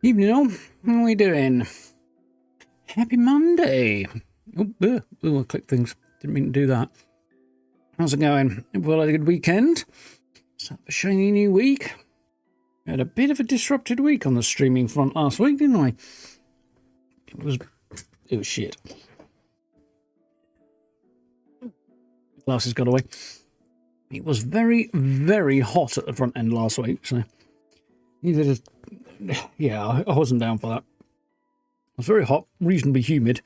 Evening all, how are we doing? Happy Monday! I clicked things, didn't mean to do that. How's it going? Well, had a good weekend. Start a shiny new week. We had a bit of a disrupted week on the streaming front last week, didn't we? It was shit. Glasses got away. It was very, very hot at the front end last week, so yeah, I wasn't down for that. It was very hot, reasonably humid,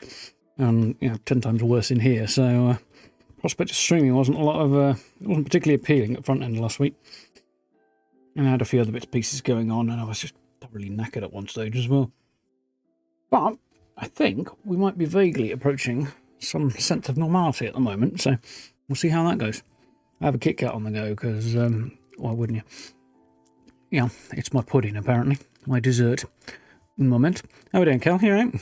and 10 times worse in here. So prospect of streaming wasn't it wasn't particularly appealing at the front end last week. And I had a few other bits and pieces going on, and I was just thoroughly knackered at one stage as well. But I think we might be vaguely approaching some sense of normality at the moment, so we'll see how that goes. I have a Kit Kat on the go because, why wouldn't you? Yeah, it's my pudding apparently, my dessert. Un moment. How are we doing, Cal? You all right?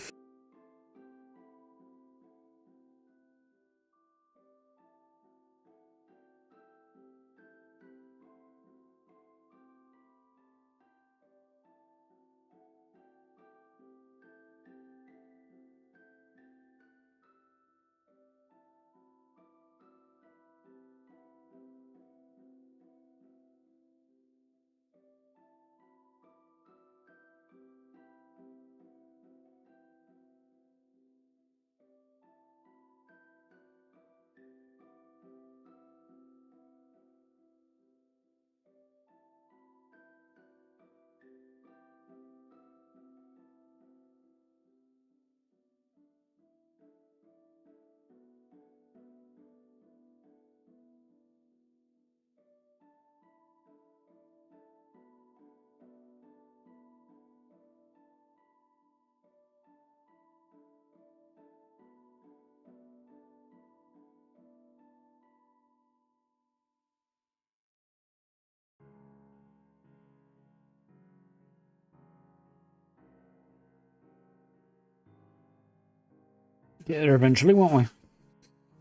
Get there eventually, won't we?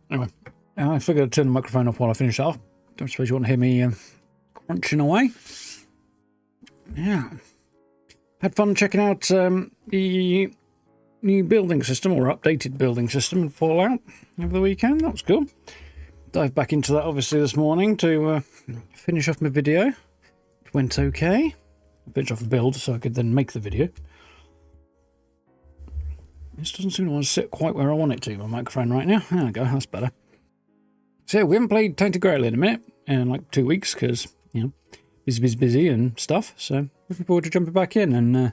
Anyway, I figured I'd turn the microphone off while I finish off. Don't suppose you want to hear me crunching away? Yeah. Had fun checking out the new building system, or updated building system in Fallout over the weekend. That was cool. Dived back into that obviously this morning to finish off my video. It went okay. Finish off the build so I could then make the video. This doesn't seem to want to sit quite where I want it to, my microphone right now. There we go, that's better. So we haven't played Tainted Grail in a minute, in like 2 weeks, because, busy and stuff. So looking forward to jumping back in and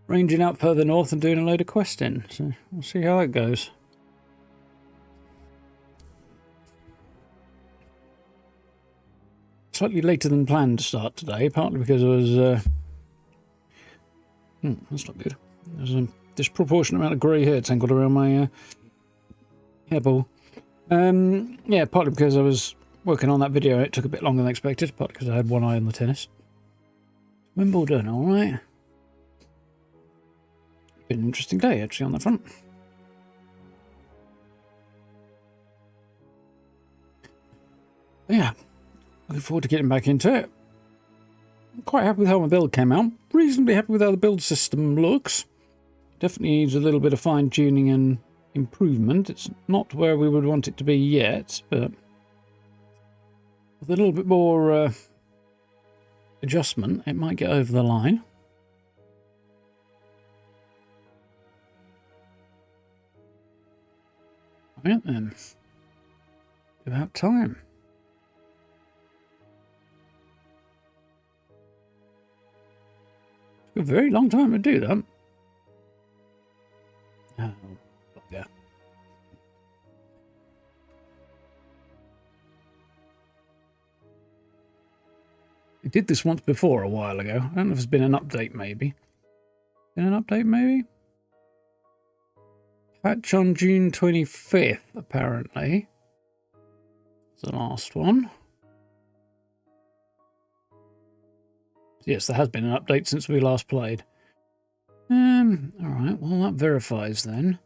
ranging out further north and doing a load of questing. So we'll see how that goes. Slightly later than planned to start today, partly because I was... that's not good. There's a disproportionate amount of grey hair tangled around my hairball. Yeah, partly because I was working on that video. It took a bit longer than expected, partly because I had one eye on the tennis. Wimbledon, alright. Been an interesting day, actually, on that front. Yeah, looking forward to getting back into it. I'm quite happy with how my build came out. Reasonably happy with how the build system looks. Definitely needs a little bit of fine-tuning and improvement. It's not where we would want it to be yet, but with a little bit more adjustment, it might get over the line. Right then. About time. It's a very long time to do that. Oh, yeah. I did this once before a while ago. I don't know if it's been an update, maybe. Been an update, maybe? Patch on June 25th, apparently. It's the last one. Yes, there has been an update since we last played. Alright, well that verifies then.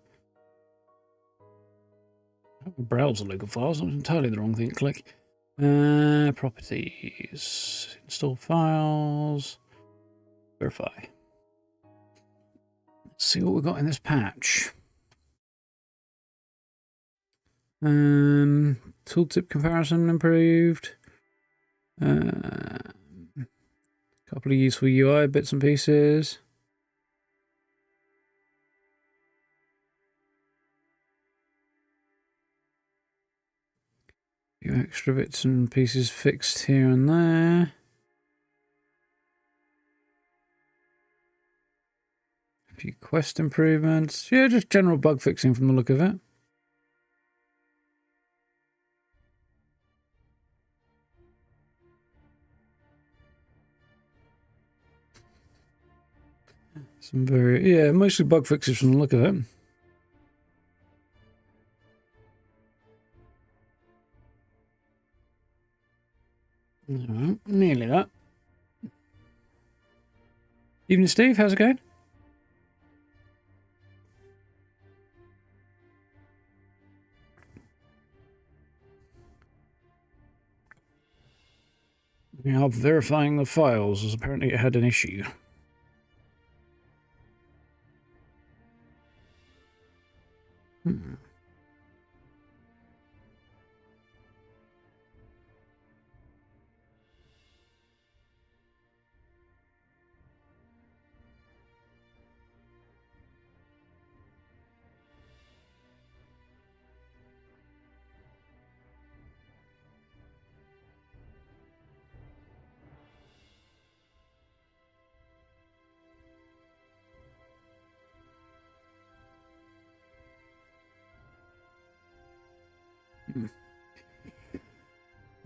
Browse the local files, that was entirely the wrong thing to click. Properties, install files, verify. Let's see what we've got in this patch. Tooltip comparison improved. Couple of useful UI bits and pieces. A few extra bits and pieces fixed here and there. A few quest improvements. Yeah, just general bug fixing from the look of it. Some very, mostly bug fixes from the look of it. Nearly that. Evening, Steve. How's it going? Now verifying the files, as apparently it had an issue.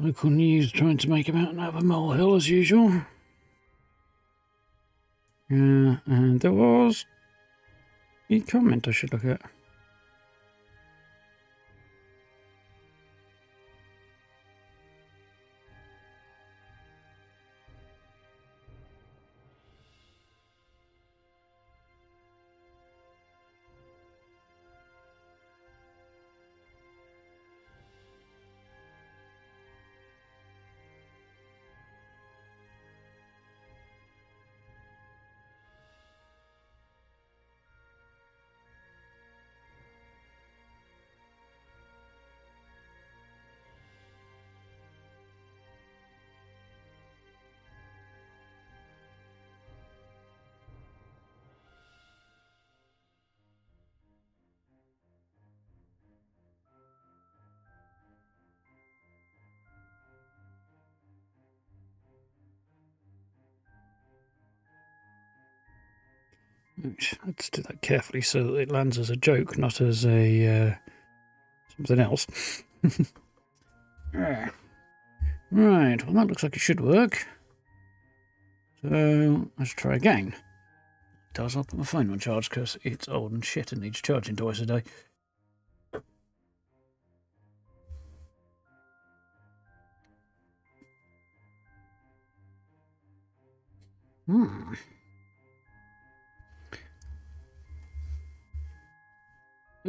Local news trying to make him out another molehill as usual. And there was a comment I should look at. Let's do that carefully so that it lands as a joke, not as a something else. Right, well that looks like it should work. So let's try again. It does. I'll put my phone on charge because it's old and shit and needs charging twice a day.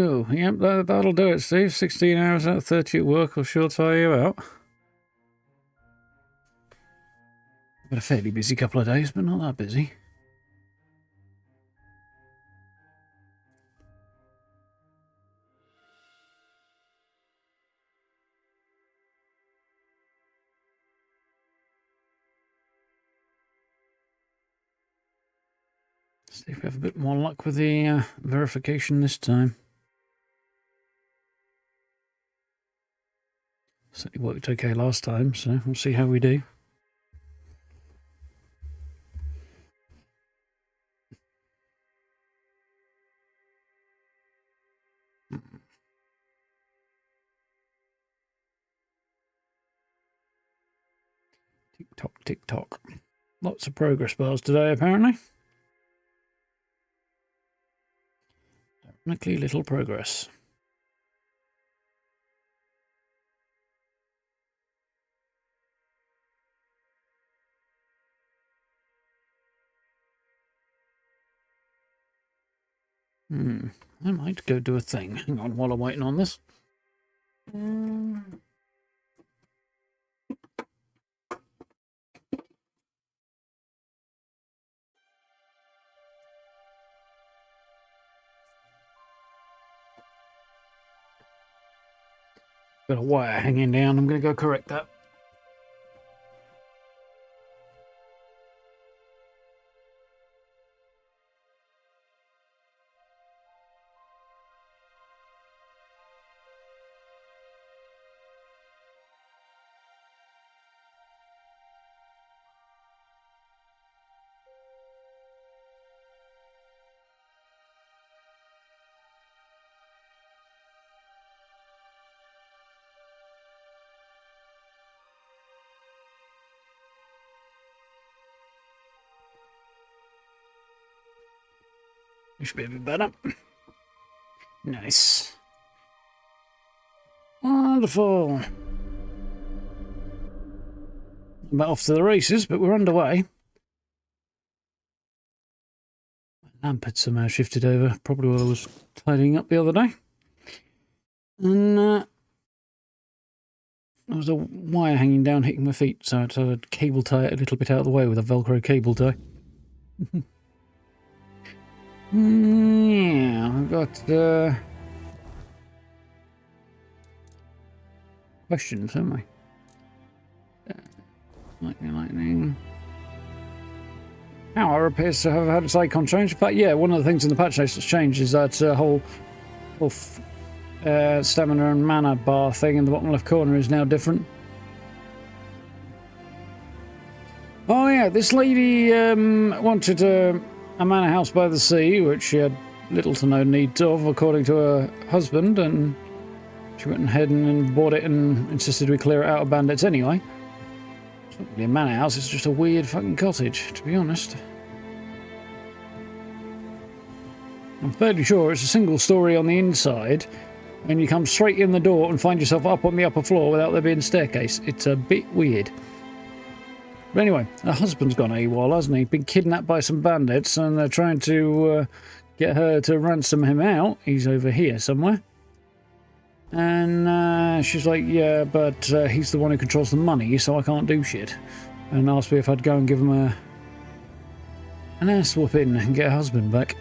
Oh, yep, that'll do it, Steve. 16 hours out of 30 at work will sure tire you out. I've been a fairly busy couple of days, but not that busy. See if we have a bit more luck with the verification this time. Certainly worked okay last time, so we'll see how we do. Tick tock, tick tock. Lots of progress bars today, apparently. Technically little progress. I might go do a thing. Hang on while I'm waiting on this. Got a wire hanging down. I'm going to go correct that. This should be a bit better. Nice. Wonderful. I'm off to the races, but we're underway. My lamp had somehow shifted over, probably while I was tidying up the other day. And there was a wire hanging down hitting my feet, so I had to cable tie it a little bit out of the way with a Velcro cable tie. Yeah, I've got questions, haven't we? Lightning. Power appears to have had its icon changed, but yeah, one of the things in the patch notes that's changed is that whole stamina and mana bar thing in the bottom left corner is now different. Oh yeah, this lady wanted a manor house by the sea, which she had little to no need of, according to her husband, and she went ahead and bought it and insisted we clear it out of bandits anyway. It's not really a manor house, it's just a weird fucking cottage, to be honest. I'm fairly sure it's a single story on the inside, and you come straight in the door and find yourself up on the upper floor without there being a staircase. It's a bit weird. But anyway, her husband's gone AWOL, hasn't he? Been kidnapped by some bandits, and they're trying to get her to ransom him out. He's over here somewhere. And she's like, yeah, but he's the one who controls the money, so I can't do shit. And asked me if I'd go and give him an ass whooping and get her husband back.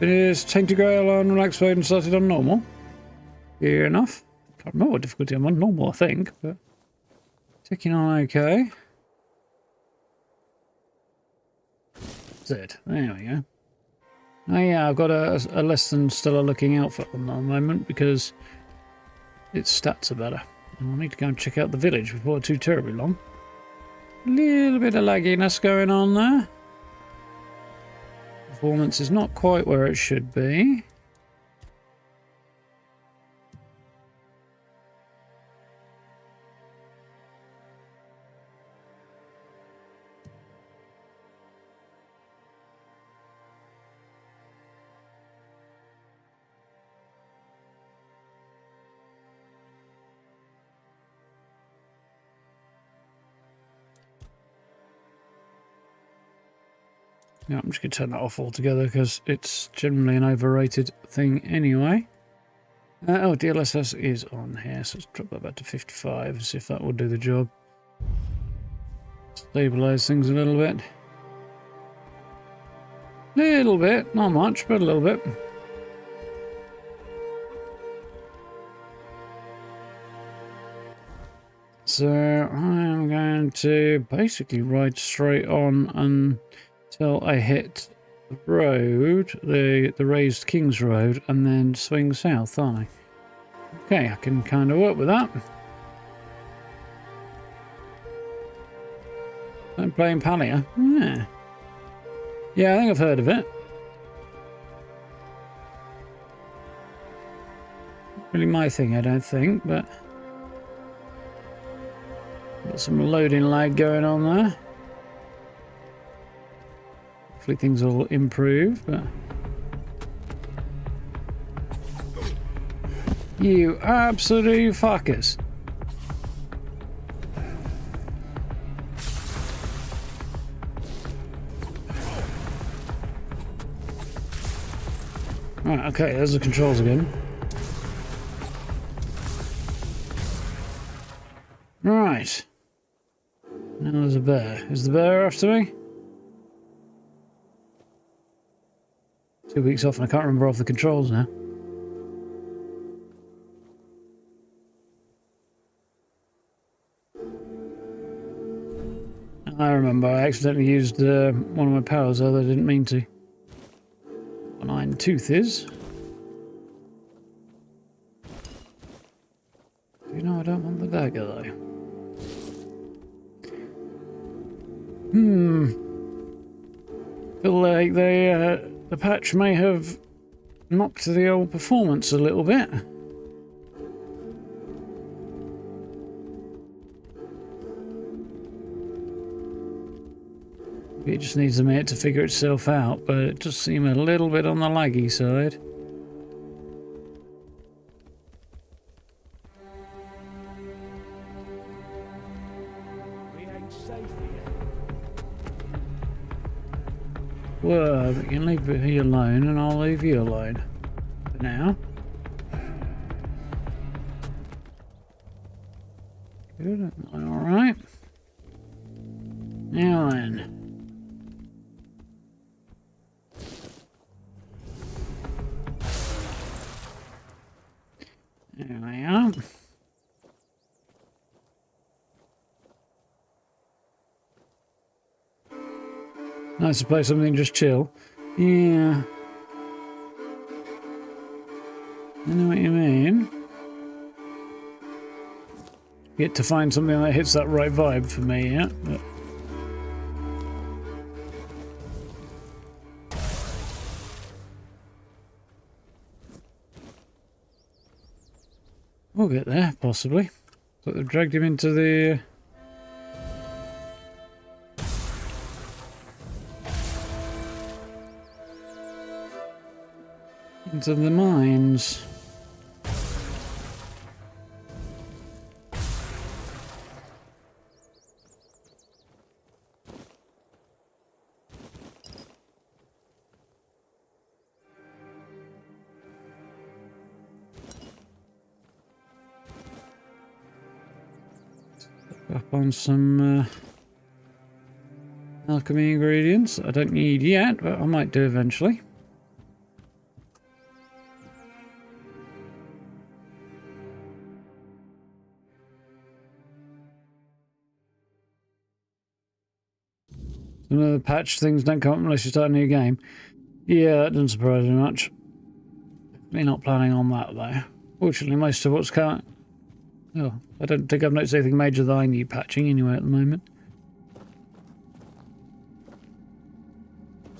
Is Tainted Grail on relaxed mode and started on normal? Fair enough. Can't remember what difficulty I'm on. Normal, I think, but ticking on okay. That's it. There we go. Oh yeah, I've got a less than stellar looking outfit on at the moment because its stats are better. And I'll need to go and check out the village before too terribly long. A little bit of lagginess going on there. Performance is not quite where it should be. Yeah, I'm just going to turn that off altogether because it's generally an overrated thing anyway. Oh, DLSS is on here, so let's drop that back to 55 and see if that will do the job. Stabilise things a little bit. Little bit, not much, but a little bit. So I'm going to basically ride straight on until I hit the road, the raised King's Road, and then swing south, aren't I? Okay, I can kind of work with that. I'm playing Palia. Yeah. Yeah, I think I've heard of it. Not really my thing, I don't think, but got some loading lag going on there. Hopefully things will improve, but you absolute fuckers. Right, okay, there's the controls again. Right. Now there's a bear. Is the bear after me? 2 weeks off and I can't remember off the controls now. I remember I accidentally used one of my powers, although I didn't mean to. An iron tooth is. You know I don't want the dagger though. Feel like the patch may have knocked the old performance a little bit. It just needs a minute to figure itself out, but it does seem a little bit on the laggy side. We ain't safe here. Well, you can leave me alone and I'll leave you alone. For now. Good, alright. Now then. There we are. Nice to play something just chill. Yeah. I know what you mean. Get to find something that hits that right vibe for me, yeah. But we'll get there, possibly. But they've dragged him into the... into the mines. Up on some alchemy ingredients I don't need yet, but I might do eventually. Some of the patch things don't come up unless you start a new game. Yeah, that doesn't surprise me much. We're not planning on that though. Fortunately, most of what's coming... Oh, I don't think I've noticed anything major that I need patching anyway at the moment.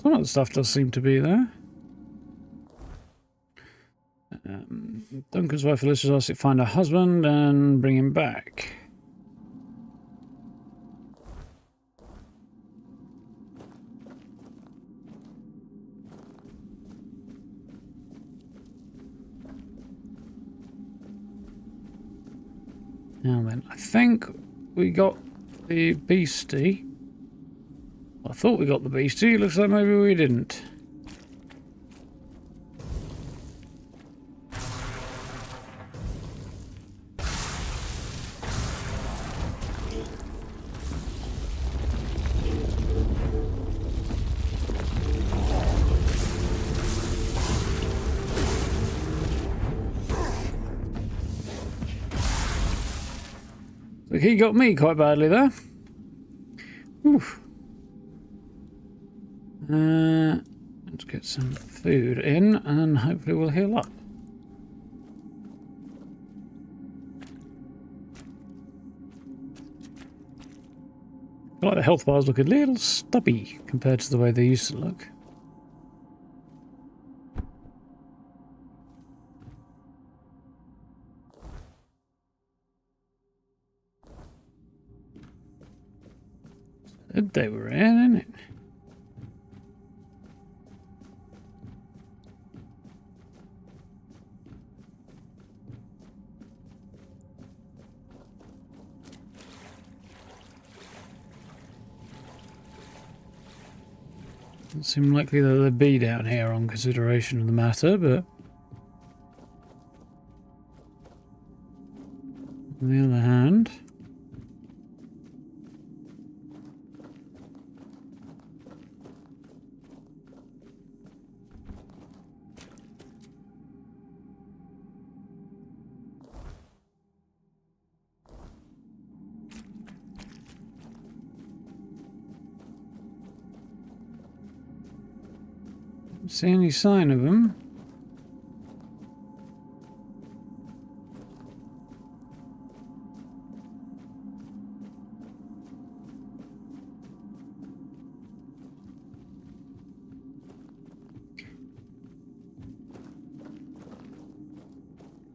Some of the stuff does seem to be there. Duncan's wife Alyssa's asked to find her husband and bring him back. Now then, I think we got the beastie. I thought we got the beastie. Looks like maybe we didn't. He got me quite badly there. Oof. Let's get some food in and hopefully we'll heal up. I feel like the health bars look a little stubby compared to the way they used to look. They were in, isn't it? Doesn't seem likely that they'd be down here on consideration of the matter, but on the other hand, See any sign of him?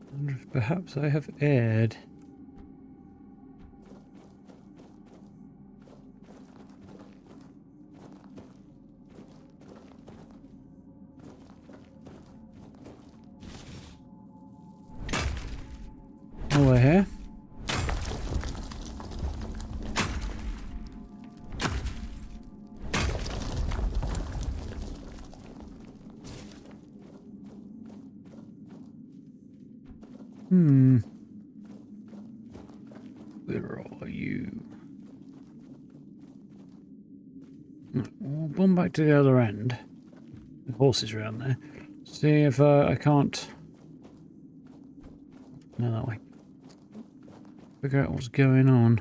I wonder if perhaps I have erred. Over here. Where are you? We'll bomb back to the other end. The horses around there. See if I can't. No, that way. Figure out what's going on.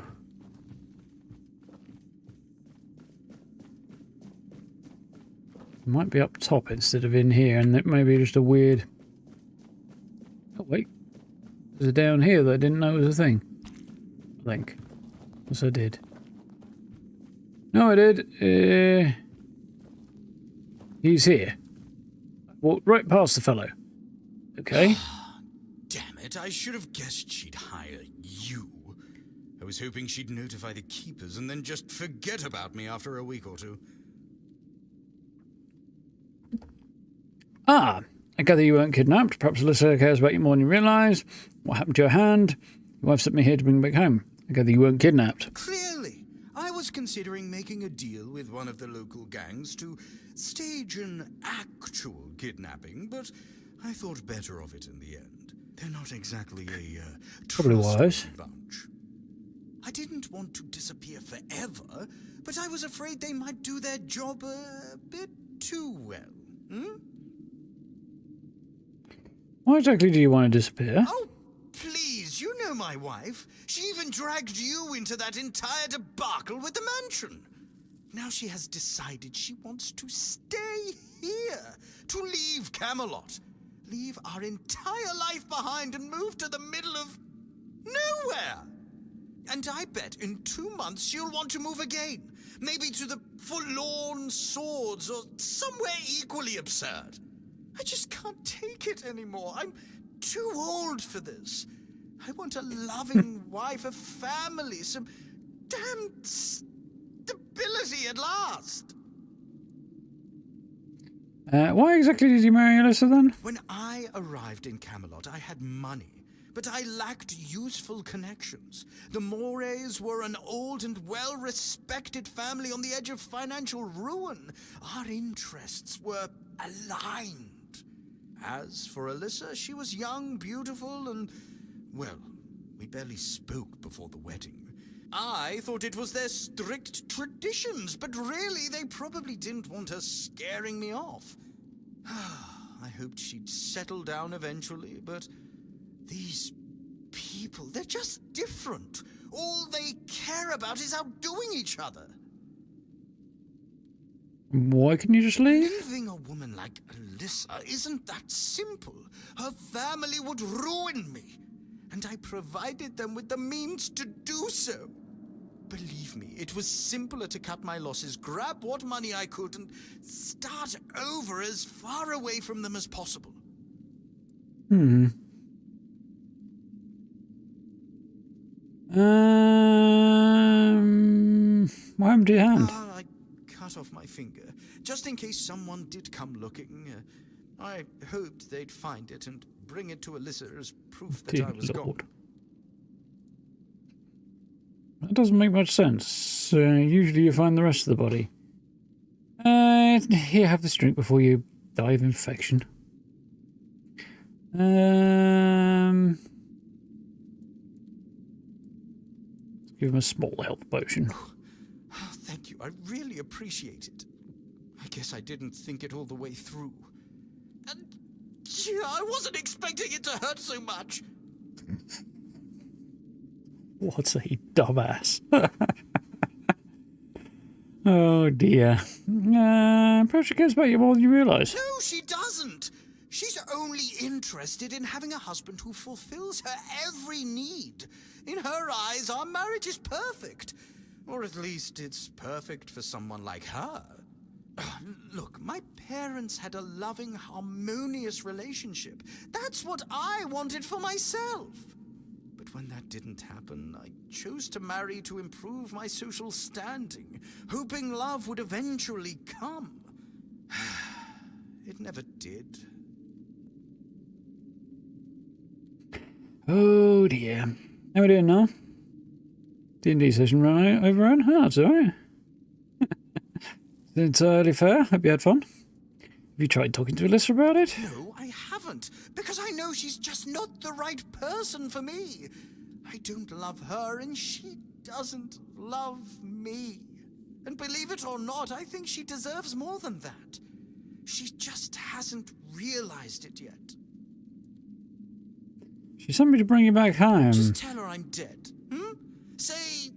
It might be up top instead of in here, and it may be just a weird. Oh wait, there's a down here that I didn't know was a thing. I think. Yes, I did. No, I did. He's here. Walked right past the fellow. Okay. Damn it, I should have guessed she'd hire you. I was hoping she'd notify the keepers and then just forget about me after a week or two. Ah, I gather you weren't kidnapped. Perhaps Alyssa cares about you more than you realise. What happened to your hand? Your wife sent me here to bring back home. I gather you weren't kidnapped. Clearly, I was considering making a deal with one of the local gangs to stage an actual kidnapping, but I thought better of it in the end. They're not exactly a Probably wise. bunch. I didn't want to disappear forever, but I was afraid they might do their job a bit too well. Why exactly do you want to disappear? Oh, please, you know my wife. She even dragged you into that entire debacle with the mansion. Now she has decided she wants to stay here, to leave Kamelot, leave our entire life behind and move to the middle of nowhere. And I bet in 2 months she'll want to move again, maybe to the Forlorn Swords or somewhere equally absurd. I just can't take it anymore. I'm too old for this. I want a loving wife, a family, some damn stability at last. Why exactly did you marry Alyssa then? When I arrived in Kamelot, I had money, but I lacked useful connections. The Mores were an old and well-respected family on the edge of financial ruin. Our interests were aligned. As for Alyssa, she was young, beautiful, and, well, we barely spoke before the wedding. I thought it was their strict traditions, but really they probably didn't want her scaring me off. I hoped she'd settle down eventually, but these people, they're just different. All they care about is outdoing each other. Why couldn't you just leave? Leaving a woman like Alyssa isn't that simple. Her family would ruin me, and I provided them with the means to do so. Believe me, it was simpler to cut my losses, grab what money I could, and start over as far away from them as possible. What happened to your hand? I cut off my finger, just in case someone did come looking. I hoped they'd find it and bring it to Alyssa as proof that Dear I was Lord. gone. That doesn't make much sense. Usually you find the rest of the body. Here, have this drink before you die of infection. Let's give him a small health potion. Oh, thank you. I really appreciate it. I guess I didn't think it all the way through. And I wasn't expecting it to hurt so much. What a dumbass. Oh dear. Perhaps she cares about you more than you realise. No, she doesn't. She's only interested in having a husband who fulfills her every need. In her eyes, our marriage is perfect. Or at least it's perfect for someone like her. Look, my parents had a loving, harmonious relationship. That's what I wanted for myself. But when that didn't happen, I chose to marry to improve my social standing, hoping love would eventually come. It never did. Oh dear. How are we doing now? D&D session run overrun? Oh, that's alright. It's entirely fair. Hope you had fun. Have you tried talking to Alyssa about it? No, I haven't, because I know she's just not the right person for me. I don't love her, and she doesn't love me. And believe it or not, I think she deserves more than that. She just hasn't realized it yet. She sent me to bring you back home. Just tell her I'm dead. Say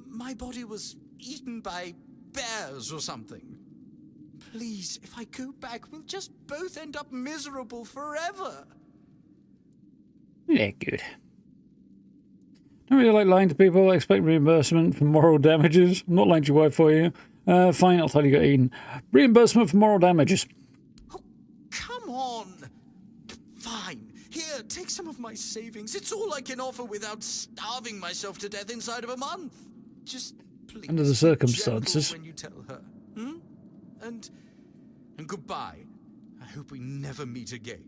my body was eaten by bears or something. Please, if I go back, we'll just both end up miserable forever. Yeah, good. Don't really like lying to people. I expect reimbursement for moral damages. I'm not lying to your wife for you. Fine, I'll tell you got eaten. Reimbursement for moral damages. Oh, come on. Fine. Here, take some of my savings. It's all I can offer without starving myself to death inside of a month. Just please. Under the circumstances. When you tell her. And goodbye. I hope we never meet again.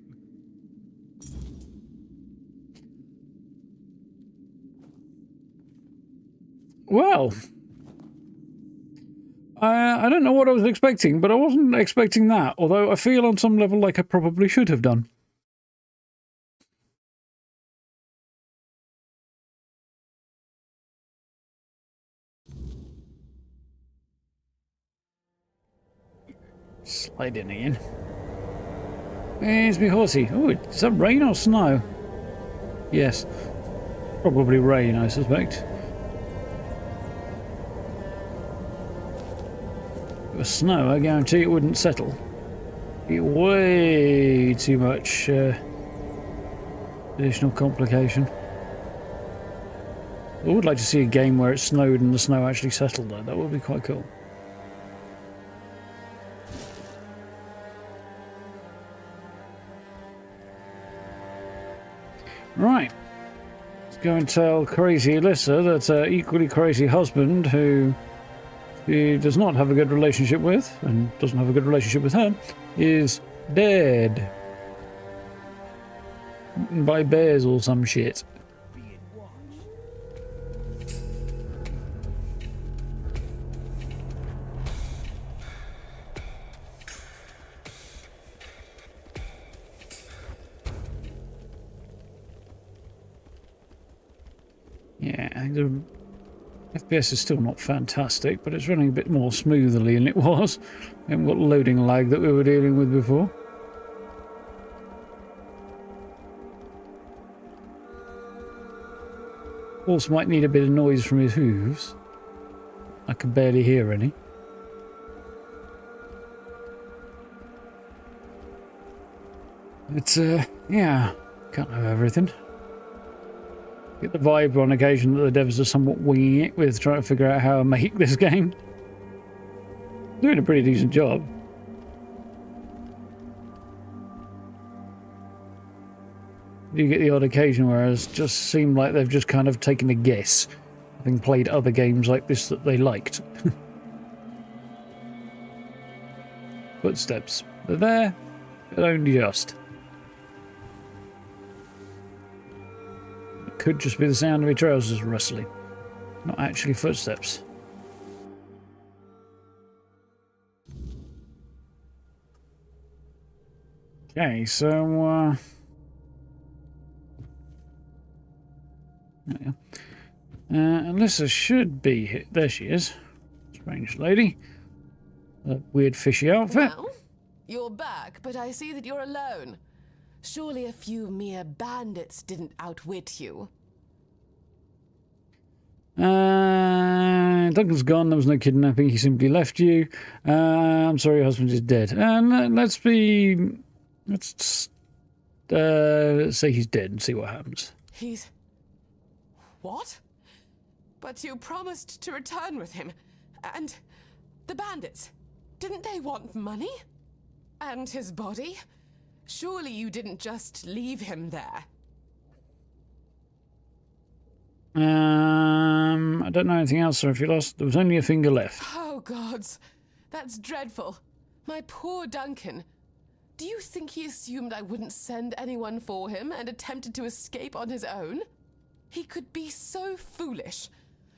Well, I don't know what I was expecting, but I wasn't expecting that, although I feel on some level like I probably should have done. Slide in again. Where's me horsey? Oh, is that rain or snow? Yes. Probably rain, I suspect. If it was snow, I guarantee it wouldn't settle. Be way too much additional complication. I would like to see a game where it snowed and the snow actually settled though. That would be quite cool. Right. Let's go and tell crazy Alyssa that her equally crazy husband, who she does not have a good relationship with, and doesn't have a good relationship with her, is dead. Eaten by bears or some shit. Yeah, the FPS is still not fantastic, but it's running a bit more smoothly than it was. We haven't got loading lag that we were dealing with before. Horse might need a bit of noise from his hooves. I can barely hear any. It's, yeah, can't have everything. Get the vibe on occasion that the devs are somewhat winging it with trying to figure out how to make this game. Doing a pretty decent job. You get the odd occasion where it just seemed like they've just kind of taken a guess, having played other games like this that they liked. Footsteps. They're there, but only just. It could just be the sound of your trousers rustling, not actually footsteps. Okay, so yeah. Alyssa should be here. There she is. Strange lady. That weird fishy outfit. Well, you're back, but I see that you're alone. Surely a few mere bandits didn't outwit you. Duncan's gone. There was no kidnapping. He simply left you. I'm sorry your husband is dead. Let's say he's dead and see what happens. He's... What? But you promised to return with him. And the bandits, didn't they want money? And his body? Surely you didn't just leave him there. I don't know anything else, sir. If you lost, there was only a finger left. Oh, gods. That's dreadful. My poor Duncan. Do you think he assumed I wouldn't send anyone for him and attempted to escape on his own? He could be so foolish.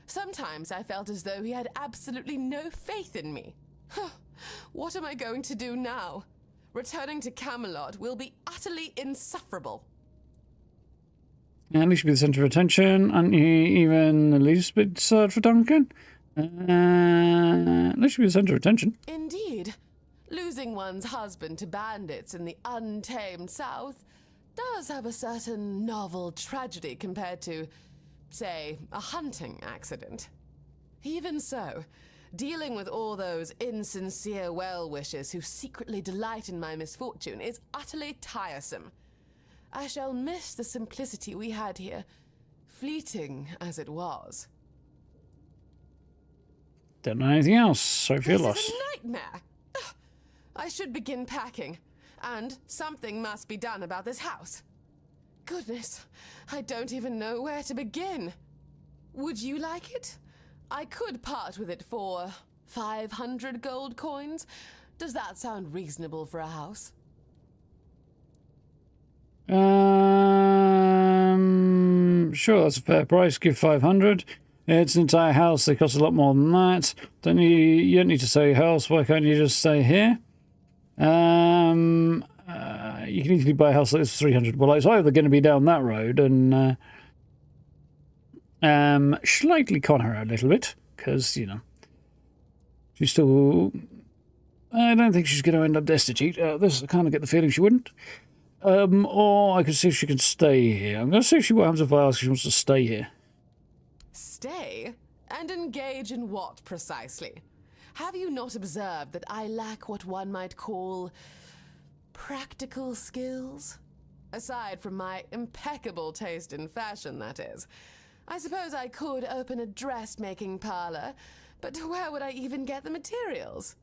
Sometimes I felt as though he had absolutely no faith in me. What am I going to do now? Returning to Kamelot will be utterly insufferable. At least you'll be the centre of attention. Aren't you even the least bit sad for Duncan? At least you'll be the centre of attention. Indeed. Losing one's husband to bandits in the untamed South does have a certain novel tragedy compared to, say, a hunting accident. Even so, dealing with all those insincere well-wishers who secretly delight in my misfortune is utterly tiresome. I shall miss the simplicity we had here, fleeting as it was. Don't know anything else. Sorry for your loss. This is a nightmare. Ugh. I should begin packing, and something must be done about this house. Goodness, I don't even know where to begin. Would you like it? I could part with it for 500 gold coins. Does that sound reasonable for a house? Sure, that's a fair price. Give 500. It's an entire house. They cost a lot more than that. You don't need to say house. Why can't you just stay here? You can easily buy a house like this for 300. Well, it's either going to be down that road and slightly con her a little bit because, you know, she's still... I don't think she's going to end up destitute. This, I kind of get the feeling she wouldn't. Or I could see if she can stay here. I'm going to see if what happens if I ask if she wants to stay here. Stay? And engage in what, precisely? Have you not observed that I lack what one might call practical skills? Aside from my impeccable taste in fashion, that is. I suppose I could open a dressmaking parlor, but where would I even get the materials?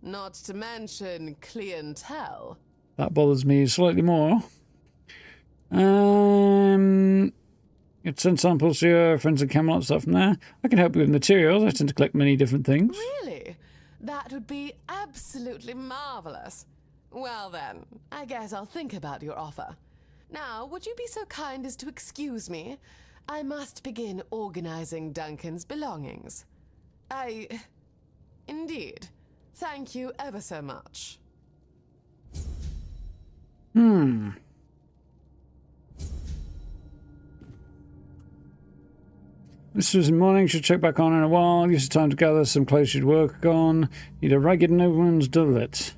Not to mention clientele. That bothers me slightly more. You'd send samples to your friends at Kamelot, stuff from there. I can help you with materials. I tend to collect many different things. Really? That would be absolutely marvelous. Well then, I guess I'll think about your offer. Now, would you be so kind as to excuse me? I must begin organizing Duncan's belongings. Indeed. Thank you ever so much. This was in the morning. Should check back on in a while. Use the time to gather some clothes you'd work on. Need a ragged nobleman's doublet.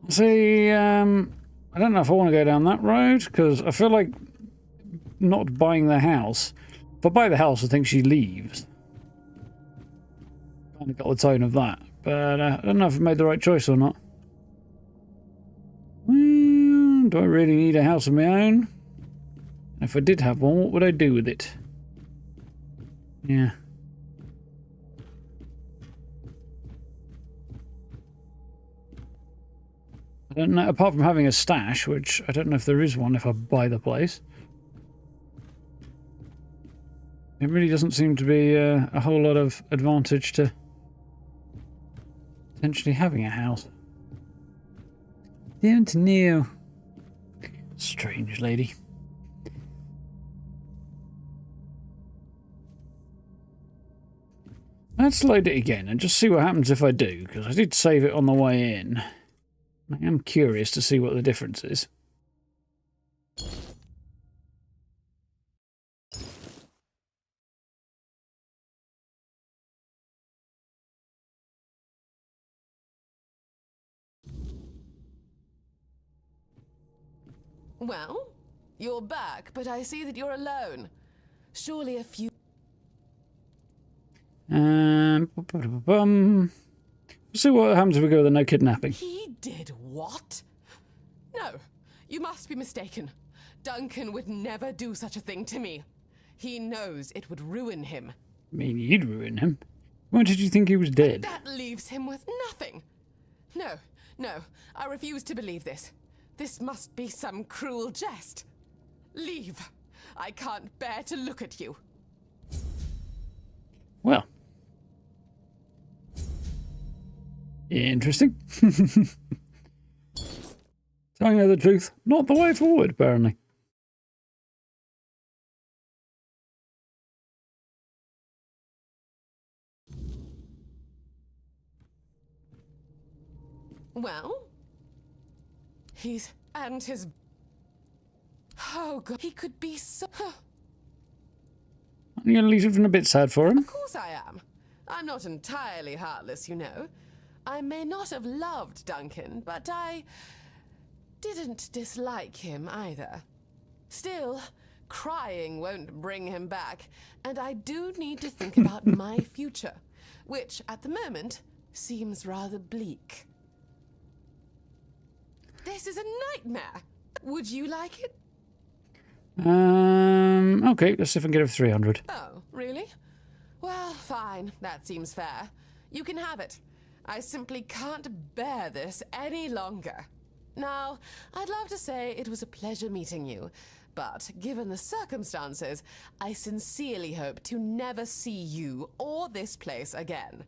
See, I don't know if I want to go down that road because I feel like not buying the house. If I buy the house, I think she leaves. Kind of got the tone of that, but I don't know if I made the right choice or not. Well, do I really need a house of my own? If I did have one, what would I do with it? Yeah. I don't know, apart from having a stash, which I don't know if there is one if I buy the place. It really doesn't seem to be a whole lot of advantage to potentially having a house. Don't know. Strange lady. Let's load it again and just see what happens if I do, because I did save it on the way in. I am curious to see what the difference is. Well, you're back, but I see that you're alone. Surely a few... Let's see what happens if we go with the no kidnapping. He did what? No, you must be mistaken. Duncan would never do such a thing to me. He knows it would ruin him. I mean, you'd ruin him. Why did you think he was dead? That leaves him with nothing. No, I refuse to believe this. This must be some cruel jest. Leave. I can't bear to look at you. Well. Interesting. Telling her the truth, not the way forward, apparently. Well, and his... Oh, God, he could be so... Aren't you at least even a bit sad for him? Of course I am. I'm not entirely heartless, you know. I may not have loved Duncan, but I didn't dislike him either. Still, crying won't bring him back, and I do need to think about my future, which, at the moment, seems rather bleak. This is a nightmare. Would you like it? Okay, let's see if I can get over 300. Oh, really? Well, fine. That seems fair. You can have it. I simply can't bear this any longer. Now, I'd love to say it was a pleasure meeting you, but given the circumstances, I sincerely hope to never see you or this place again.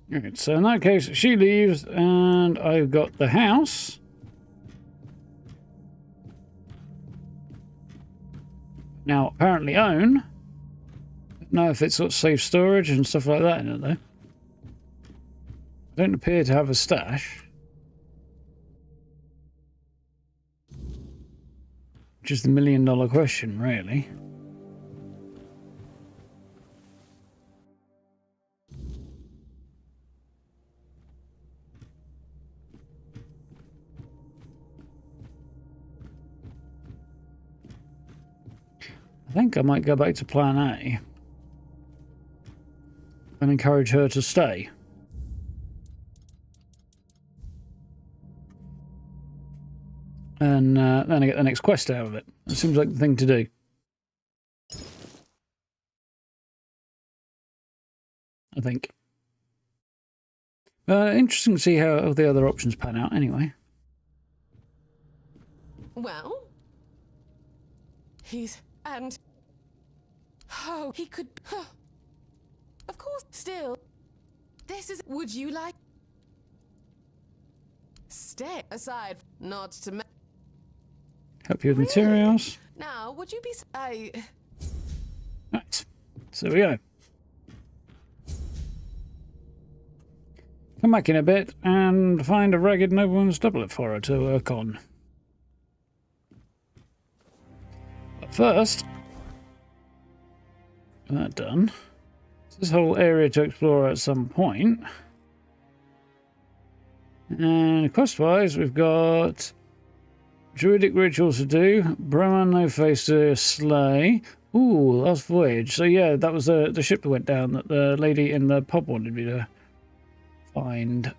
Right, so in that case, she leaves, and I've got the house. Now, apparently own. Don't know if it's sort of safe storage and stuff like that in it, though. I don't appear to have a stash. Which is the million-dollar question, really. I think I might go back to plan A and encourage her to stay. And then I get the next quest out of it. That seems like the thing to do. I think. Interesting to see how the other options pan out anyway. Well, and... Oh, he could... Of course, still... This is... Would you like... Stay aside, not to... Help you with materials. Now, would you be... Right. So there we go. Come back in a bit and find a ragged nobleman's doublet for her to work on. But first, with that done, this whole area to explore at some point. And quest-wise, we've got druidic rituals to do, Broman no face to slay. Ooh, last voyage. So yeah, that was the ship that went down that the lady in the pub wanted me to find.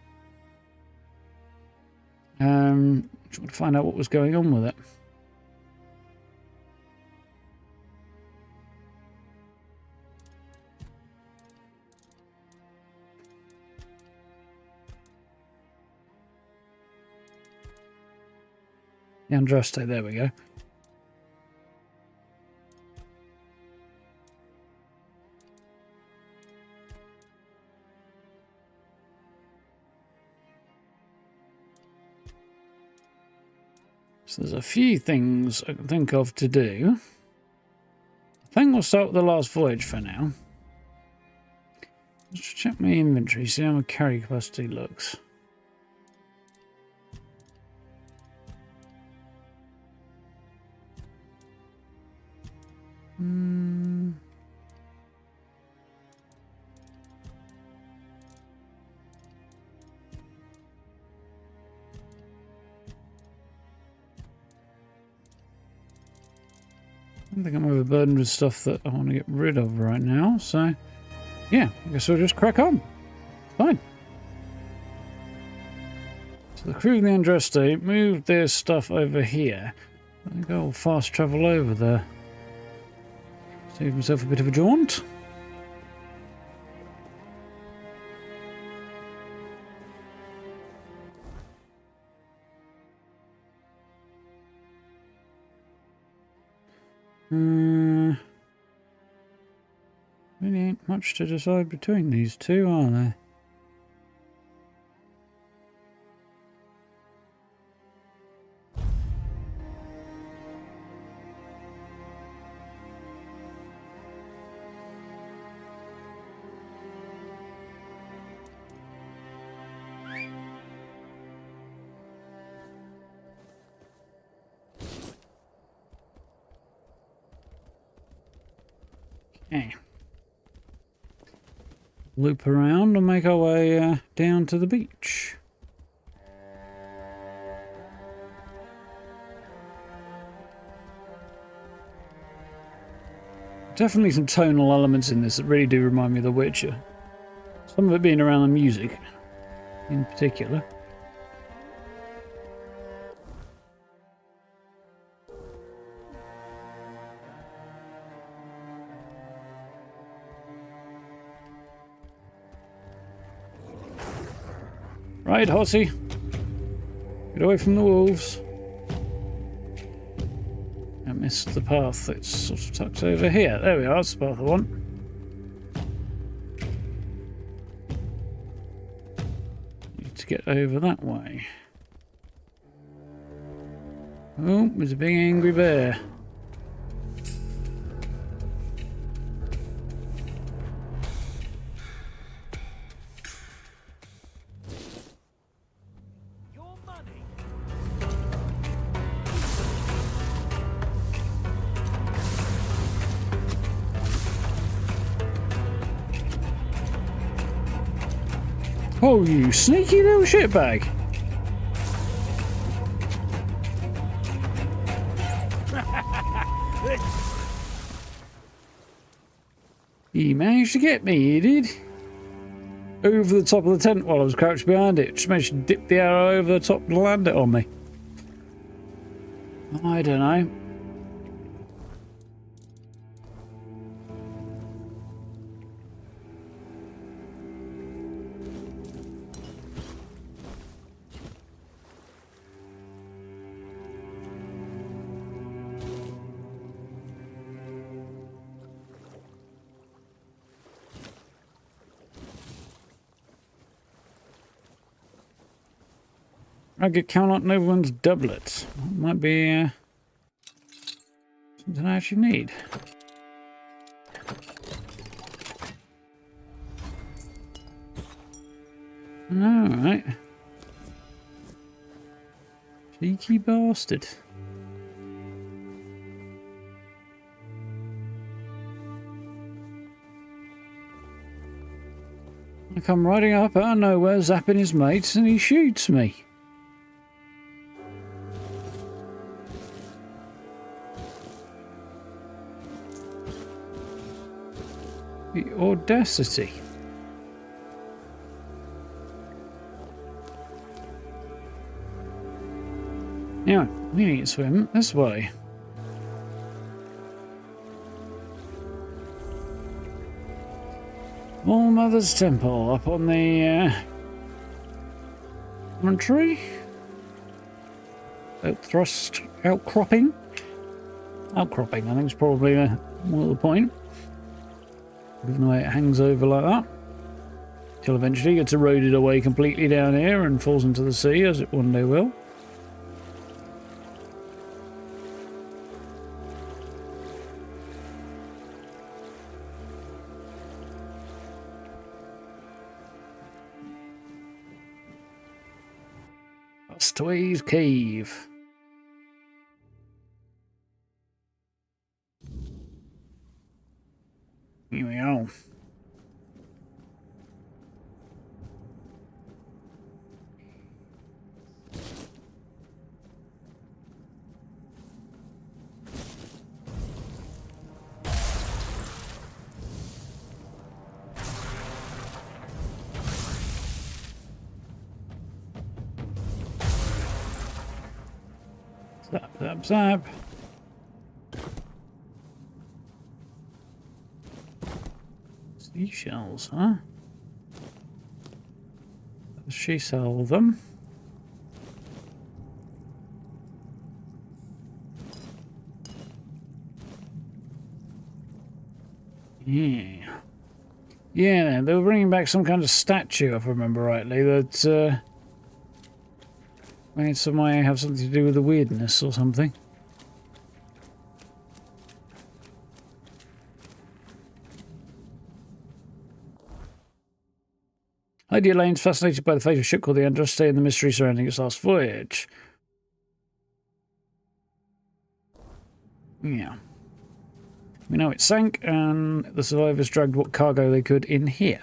Trying to find out what was going on with it. Andraste, there we go. So there's a few things I can think of to do. I think we'll start with the last voyage for now. Let's check my inventory, see how my carry capacity looks. I think I'm overburdened with stuff that I want to get rid of right now, so yeah, I guess we'll just crack on. Fine. So the crew of the Andraste moved their stuff over here. I think I'll fast travel over there. Save myself a bit of a jaunt. Really ain't much to decide between these two, are there? Okay. Loop around and make our way down to the beach. Definitely some tonal elements in this that really do remind me of The Witcher. Some of it being around the music in particular. Right, horsey. Get away from the wolves. I missed the path. It's sort of tucked over here. There we are. That's the path I want. Need to get over that way. Oh, there's a big angry bear. Oh, you sneaky little shitbag. He managed to get me, he did. Over the top of the tent while I was crouched behind it. Just managed to dip the arrow over the top and land it on me. I don't know. I get Kamelot Nobleman's doublet. Might be something I actually need. Alright. Cheeky bastard. I come riding up out of nowhere, zapping his mates, and he shoots me. The audacity. Now, we need to swim this way. All Mother's Temple up on the promontory. Outcropping. Outcropping, I think is probably more the point. Given the way it hangs over like that. Till eventually it gets eroded away completely down here and falls into the sea, as it one day will. Castaways Cave. Here we go. Zap, zap, zap. Seashells, huh? Does she sell them? Yeah. Yeah, they were bringing back some kind of statue, if I remember rightly, that might have something to do with the Wyrdness or something. Lady Elaine's fascinated by the fate of a ship called the Andraste and the mystery surrounding its last voyage. Yeah. We know it sank, and the survivors dragged what cargo they could in here.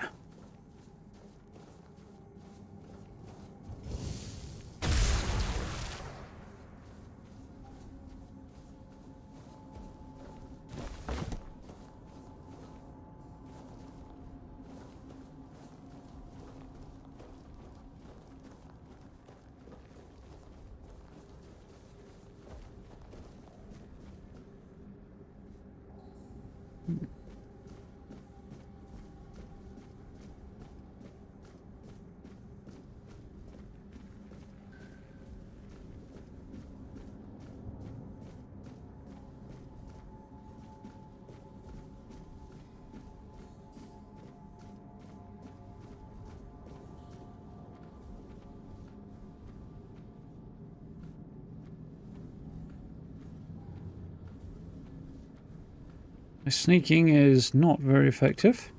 My sneaking is not very effective.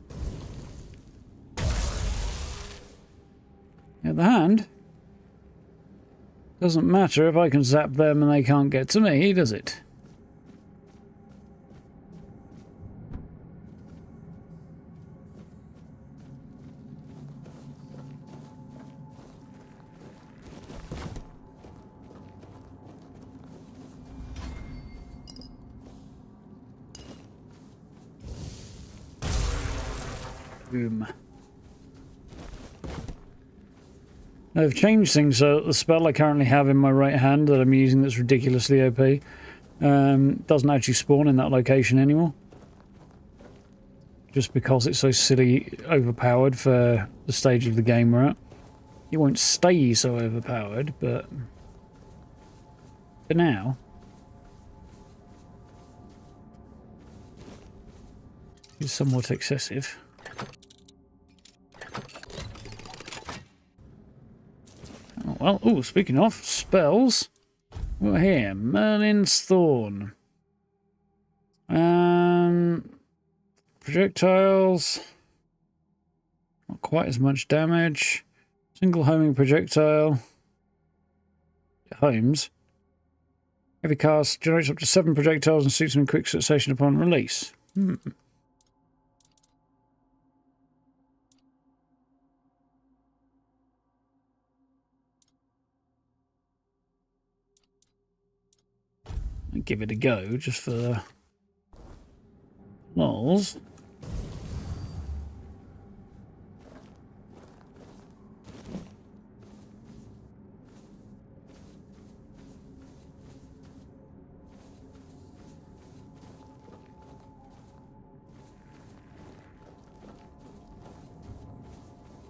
On the other hand, doesn't matter if I can zap them and they can't get to me, does it? Boom. I've changed things so that the spell I currently have in my right hand that I'm using that's ridiculously OP doesn't actually spawn in that location anymore. Just because it's so silly overpowered for the stage of the game we're at. It won't stay so overpowered, but for now it's somewhat excessive. Oh, well, oh, speaking of spells, we're here. Merlin's Thorn. Projectiles. Not quite as much damage. Single homing projectile. It homes. Every cast generates up to 7 projectiles and shoots them in quick succession upon release. Give it a go just for the lols.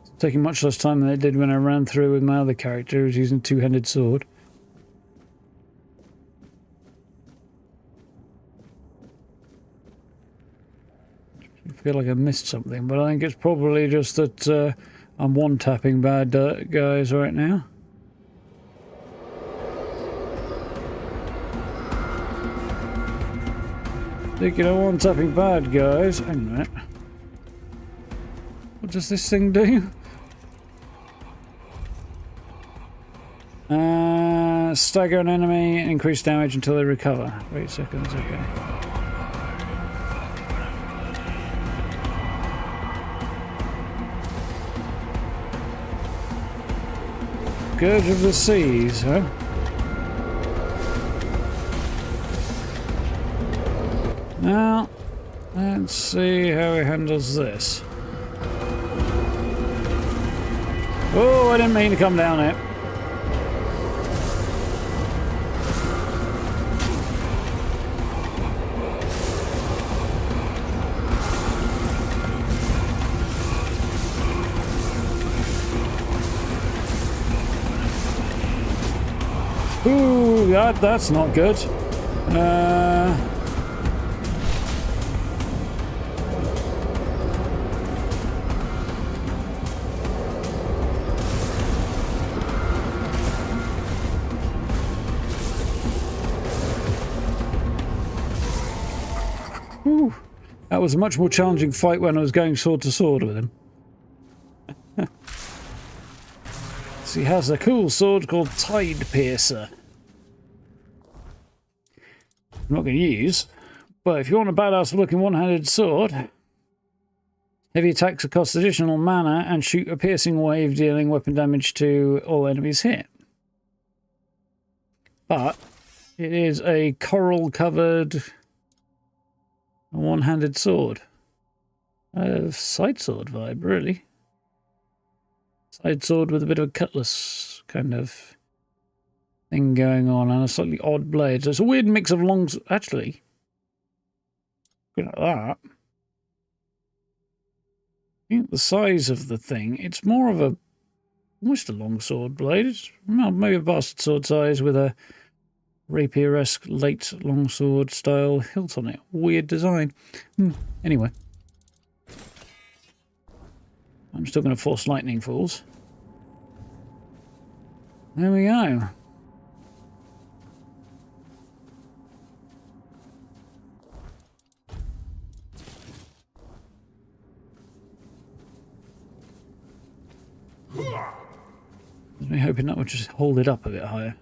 It's taking much less time than it did when I ran through with my other character who was using a two-handed sword. I feel like I missed something, but I think it's probably just that I'm one-tapping bad guys right now. Thinking of one-tapping bad guys. Hang on a minute. What does this thing do? Stagger an enemy, increase damage until they recover. Wait seconds, okay. Scourge of the Seas, huh? Now, let's see how he handles this. Oh, I didn't mean to come down it. Ooh, that's not good. Ooh, that was a much more challenging fight when I was going sword to sword with him. So he has a cool sword called Tide Piercer. I'm not going to use, but if you want a badass looking one-handed sword, heavy attacks cost additional mana and shoot a piercing wave dealing weapon damage to all enemies hit. But it is a coral covered one-handed sword. A side sword vibe, really. Side sword with a bit of a cutlass kind of thing going on and a slightly odd blade. So it's a weird mix of long... Actually, looking at that, I think the size of the thing, it's more of a... almost a long sword blade. It's, well, maybe a bastard sword size with a rapier-esque late longsword style hilt on it. Weird design. Anyway. I'm still going to force lightning fools. There we go. I was hoping that would just hold it up a bit higher.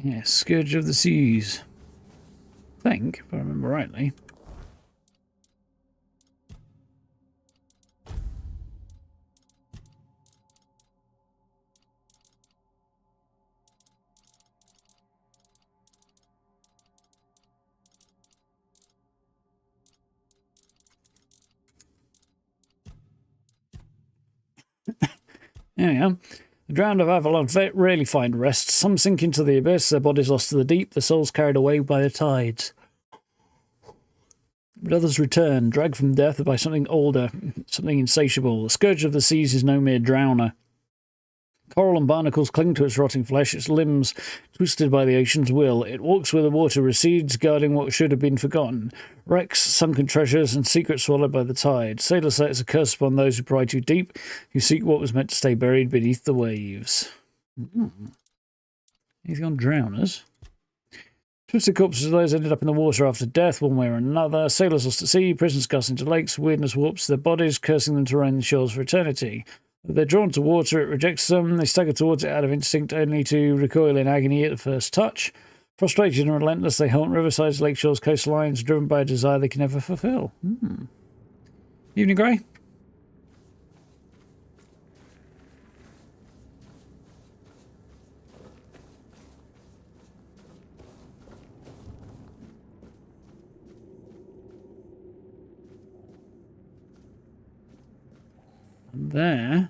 Yeah, Scourge of the Seas. I think, if I remember rightly. There we go. The drowned of Avalon rarely find rest. Some sink into the abyss, their bodies lost to the deep, their souls carried away by the tides. But others return, dragged from death by something older, something insatiable. The Scourge of the Seas is no mere drowner. Coral and barnacles cling to its rotting flesh, its limbs twisted by the ocean's will. It walks where the water recedes, guarding what should have been forgotten. Wrecks, sunken treasures, and secrets swallowed by the tide. Sailor sets a curse upon those who pry too deep, who seek what was meant to stay buried beneath the waves. Anything on drowners? Twisted corpses of those ended up in the water after death, one way or another. Sailors lost at sea, prisoners cast into lakes, Wyrdness warps their bodies, cursing them to roam the shores for eternity. They're drawn to water, it rejects them, they stagger towards it out of instinct only to recoil in agony at the first touch. Frustrated and relentless, they haunt riversides, lakeshores, coastlines, driven by a desire they can never fulfill. Evening Grey? And there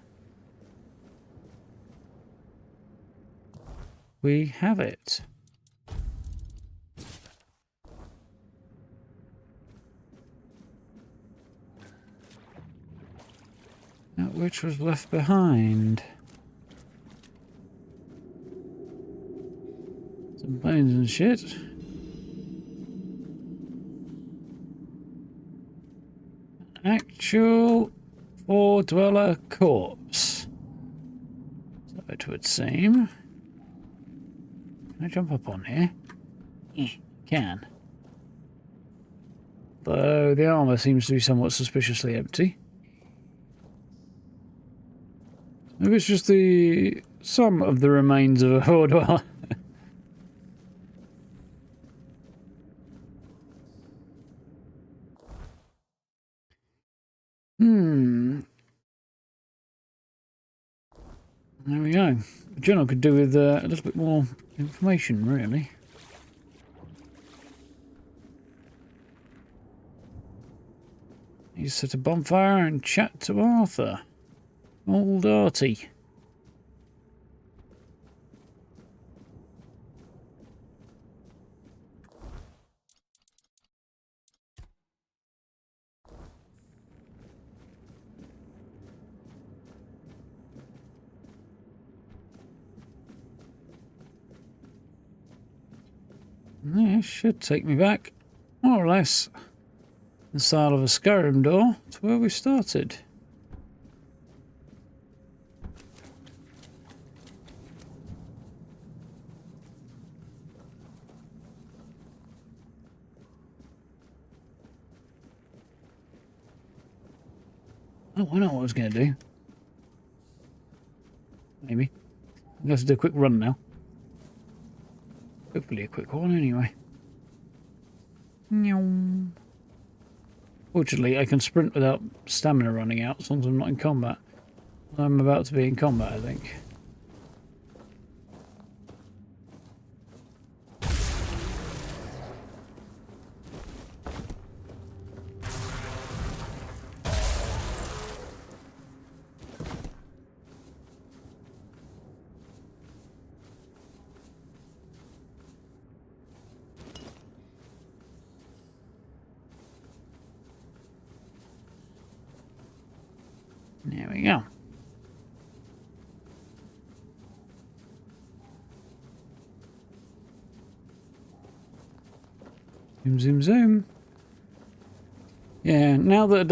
we have it. That which was left behind. Some bones and shit. Actual Fore-Dweller corpse. So it would seem. Can I jump up on here? Can. Though the armour seems to be somewhat suspiciously empty. Maybe it's just the some of the remains of a Fore-Dweller. There we go. The journal could do with a little bit more information, really. You set a bonfire and chat to Arthur. Old Artie. Yeah, it should take me back, more or less, the style of a Skyrim door to where we started. Oh, I know what I was going to do. Maybe. I'm going to have to do a quick run now. Hopefully a quick one anyway. Fortunately, I can sprint without stamina running out as long as I'm not in combat. I'm about to be in combat, I think. There we go. Zoom, zoom, zoom. Yeah, now that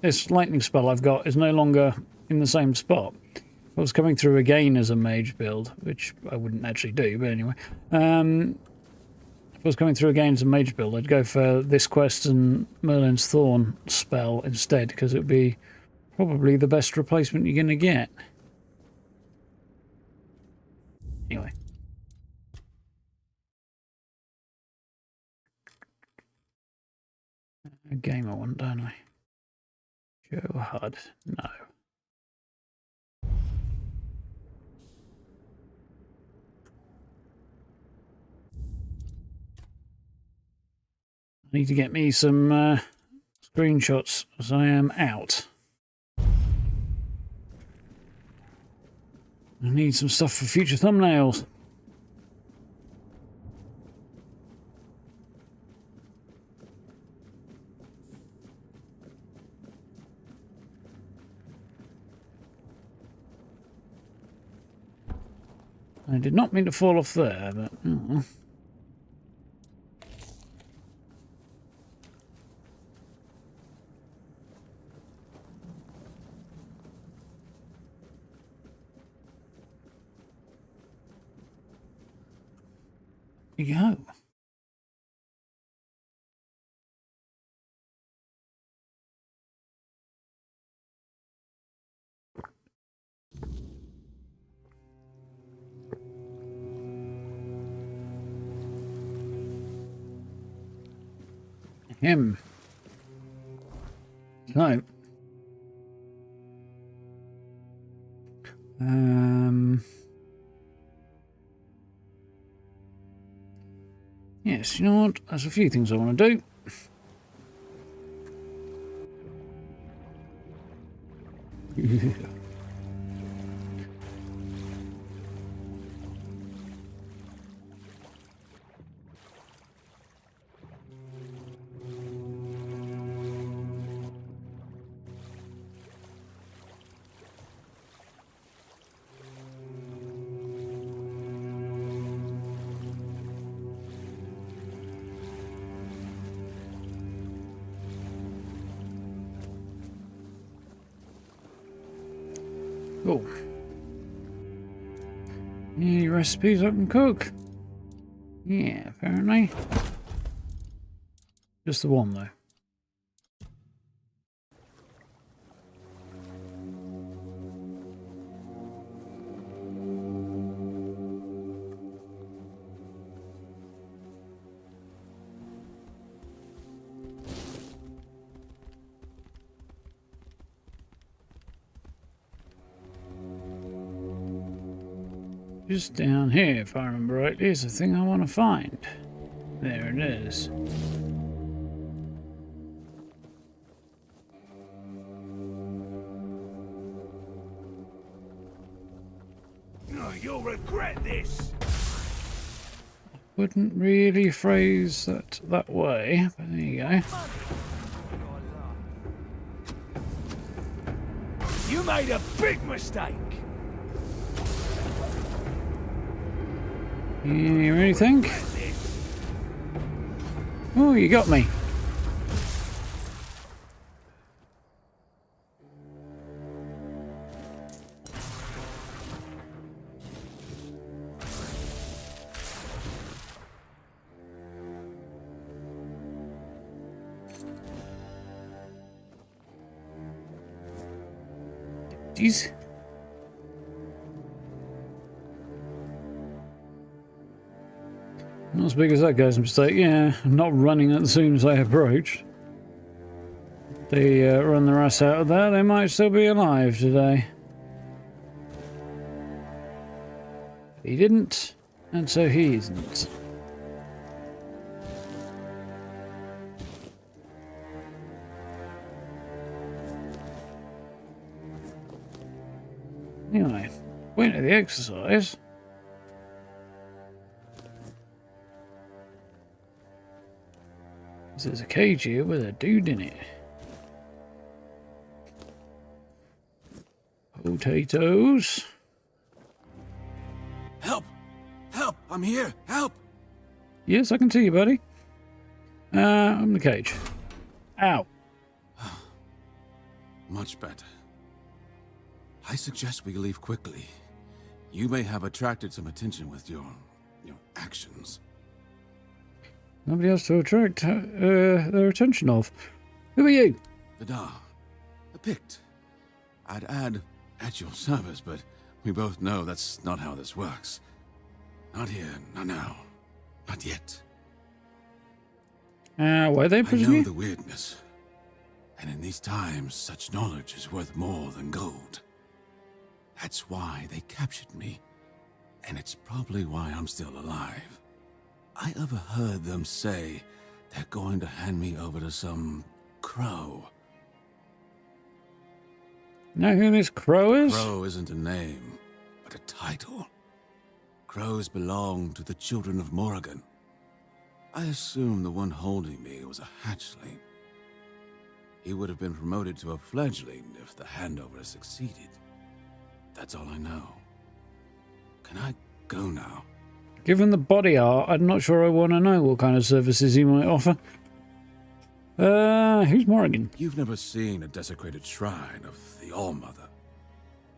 this lightning spell I've got is no longer in the same spot. If I was coming through again as a mage build, which I wouldn't actually do, but anyway. If I was coming through again as a mage build, I'd go for this quest and Merlin's Thorn spell instead, because it would be probably the best replacement you're going to get. Anyway. A game I want, don't I? Joe HUD. No. I need to get me some screenshots as I am out. I need some stuff for future thumbnails. I did not mean to fall off there, but... Oh. There you go. Him. So. Yes, you know what? There's a few things I want to do. Oh. Any recipes I can cook? Yeah, apparently. Just the one, though. Just down here, if I remember rightly, is the thing I want to find. There it is. Oh, you'll regret this. Wouldn't really phrase that way, but there you go. You made a big mistake. You really think? Oh, you got me. Jeez. Not as big as that guy's mistake. Yeah, not running as soon as I approached. They run their ass out of there, they might still be alive today. He didn't, and so he isn't. Anyway, point of the exercise. There's a cage here with a dude in it. Potatoes. Help! Help! I'm here! Help! Yes, I can see you, buddy. I'm in the cage. Ow. Much better. I suggest we leave quickly. You may have attracted some attention with your actions. Nobody else to attract their attention of. Who are you? Vidar, the Pict. I'd add at your service, but we both know that's not how this works. Not here, not now, not yet. Why they I presume know you? the Wyrdness, and in these times, such knowledge is worth more than gold. That's why they captured me, and it's probably why I'm still alive. I overheard them say they're going to hand me over to some crow. Know who this crow is? Crow isn't a name, but a title. Crows belong to the children of Morrigan. I assume the one holding me was a hatchling. He would have been promoted to a fledgling if the handover succeeded. That's all I know. Can I go now? Given the body art, I'm not sure I want to know what kind of services he might offer. Who's Morrigan? You've never seen a desecrated shrine of the All-Mother.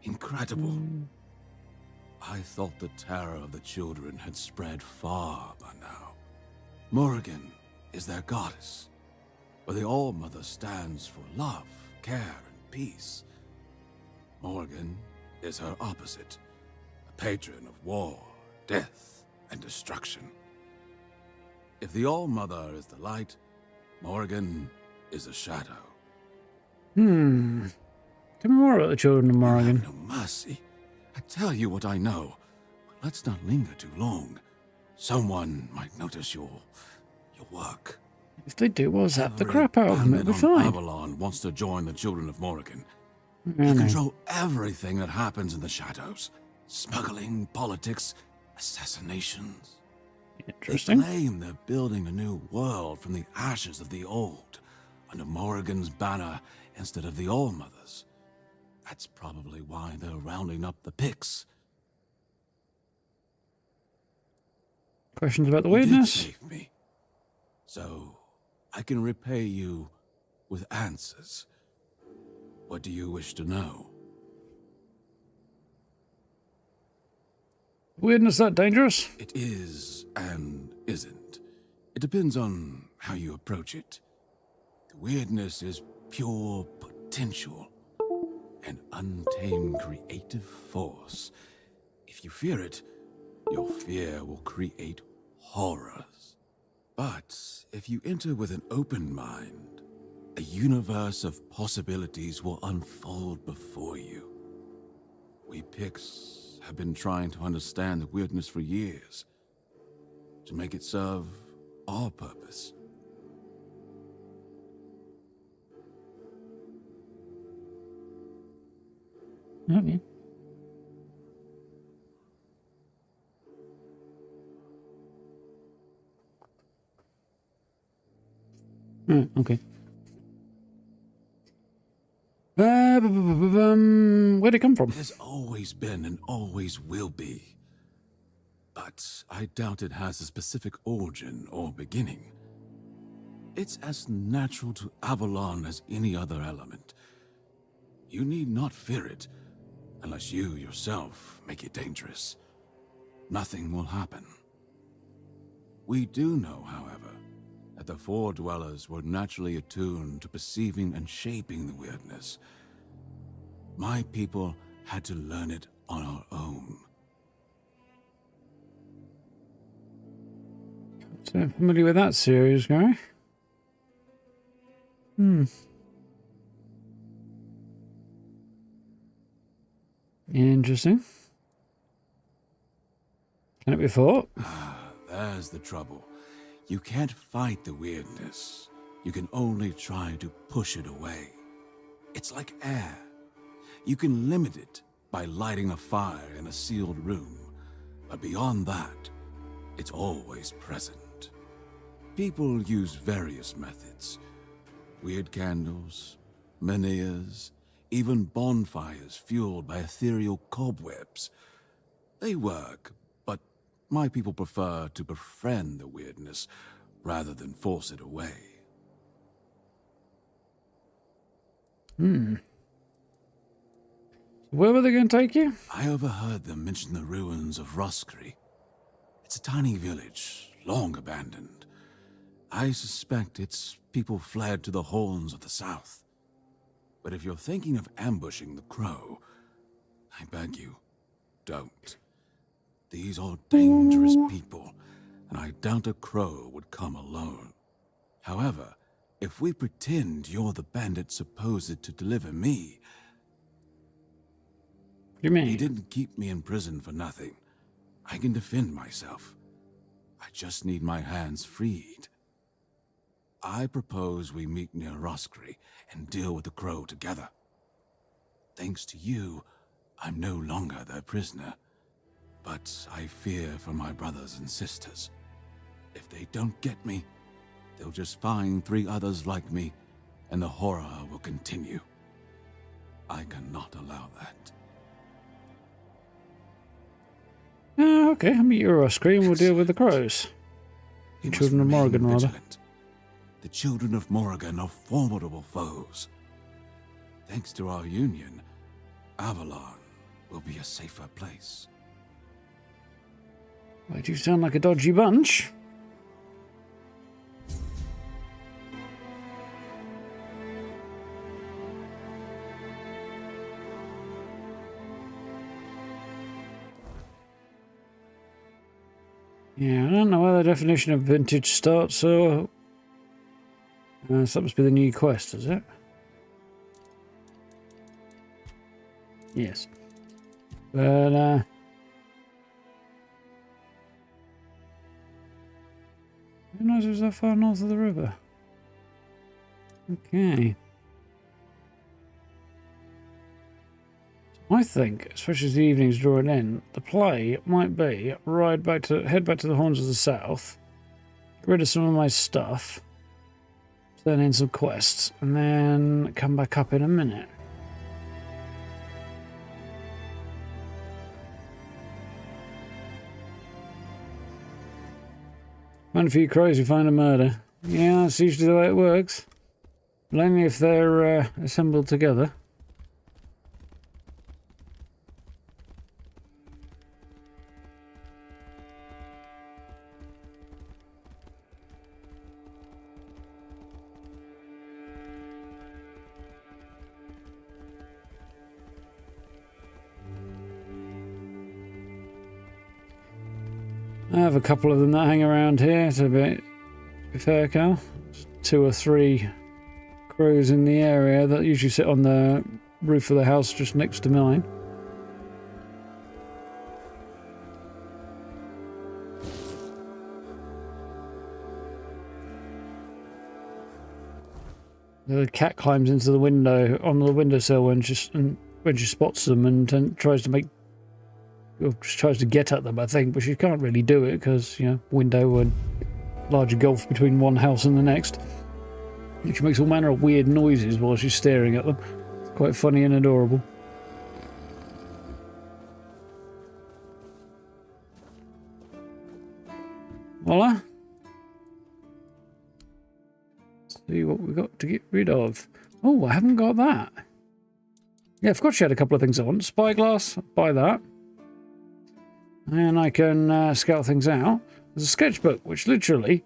Incredible. I thought the terror of the children had spread far by now. Morrigan is their goddess, where the All-Mother stands for love, care, and peace. Morrigan is her opposite, a patron of war, death, and destruction. If the All-Mother is the light, Morrigan is a shadow. Tell me more about the children of You Morrigan. have no mercy. I tell you what I know. But let's not linger too long. Someone might notice your work. If they do, we'll zap the Every crap out of them. It'll bandit be on fine. Avalon wants to join the children of Morrigan. I You know. control everything that happens in the shadows. Smuggling, politics, assassinations. Interesting. They claim they're building a new world from the ashes of the old, under Morrigan's banner instead of the All-Mother's. That's probably why they're rounding up the Picts. Questions about the You did weirdness? save me, so I can repay you with answers. What do you wish to know? Weirdness that dangerous? It is and isn't. It depends on how you approach it. The weirdness is pure potential, an untamed creative force. If you fear it, your fear will create horrors. But if you enter with an open mind, a universe of possibilities will unfold before you. We Picts have been trying to understand the weirdness for years, to make it serve our purpose. Okay. Okay. Where'd it come from? It has always been and always will be. But I doubt it has a specific origin or beginning. It's as natural to Avalon as any other element. You need not fear it, unless you yourself make it dangerous. Nothing will happen. We do know, however, that the Fore-Dwellers were naturally attuned to perceiving and shaping the Wyrdness. My people had to learn it on our own. So familiar with that series, guy? Interesting. Can it be fought? There's the trouble. You can't fight the Wyrdness. You can only try to push it away. It's like air. You can limit it by lighting a fire in a sealed room, but beyond that, it's always present. People use various methods. Weird candles, menhirs, even bonfires fueled by ethereal cobwebs. They work, but my people prefer to befriend the Wyrdness rather than force it away. Where were they going to take you? I overheard them mention the ruins of Roskri. It's a tiny village, long abandoned. I suspect its people fled to the Horns of the South. But if you're thinking of ambushing the Crow, I beg you, don't. These are dangerous people, and I doubt a Crow would come alone. However, if we pretend you're the bandit supposed to deliver me... You mean? He didn't keep me in prison for nothing. I can defend myself. I just need my hands freed. I propose we meet near Roskri and deal with the Crow together. Thanks to you, I'm no longer their prisoner. But I fear for my brothers and sisters. If they don't get me, they'll just find 3 others like me, and the horror will continue. I cannot allow that. Okay, I'll meet you at Roskri and we'll deal with the Crows. We must Children of remain Morrigan, rather. vigilant. The children of Morrigan are formidable foes. Thanks to our union, Avalon will be a safer place. Why do you sound like a dodgy bunch? Yeah, I don't know where the definition of vintage starts, so... so that must be the new quest, is it? Yes. But, who knows it was that far north of the river? Okay. I think, especially as the evening's drawing in, the play might be head back to the Horns of the South, get rid of some of my stuff, turn in some quests, and then come back up in a minute. Find a few crows, you find a murder. Yeah, that's usually the way it works. But only if they're assembled together. I have a couple of them that hang around here, to be fair, Cal. 2 or 3 crows in the area that usually sit on the roof of the house just next to mine. The cat climbs into the window, on the windowsill when she spots them and tries to make... Or just tries to get at them, I think, but she can't really do it because, you know, window and large gulf between one house and the next. And she makes all manner of weird noises while she's staring at them. It's quite funny and adorable. Voila. See what we got to get rid of. Oh, I haven't got that. Yeah, I forgot she had a couple of things I want. Spyglass, buy that. And I can scout things out. There's a sketchbook, which literally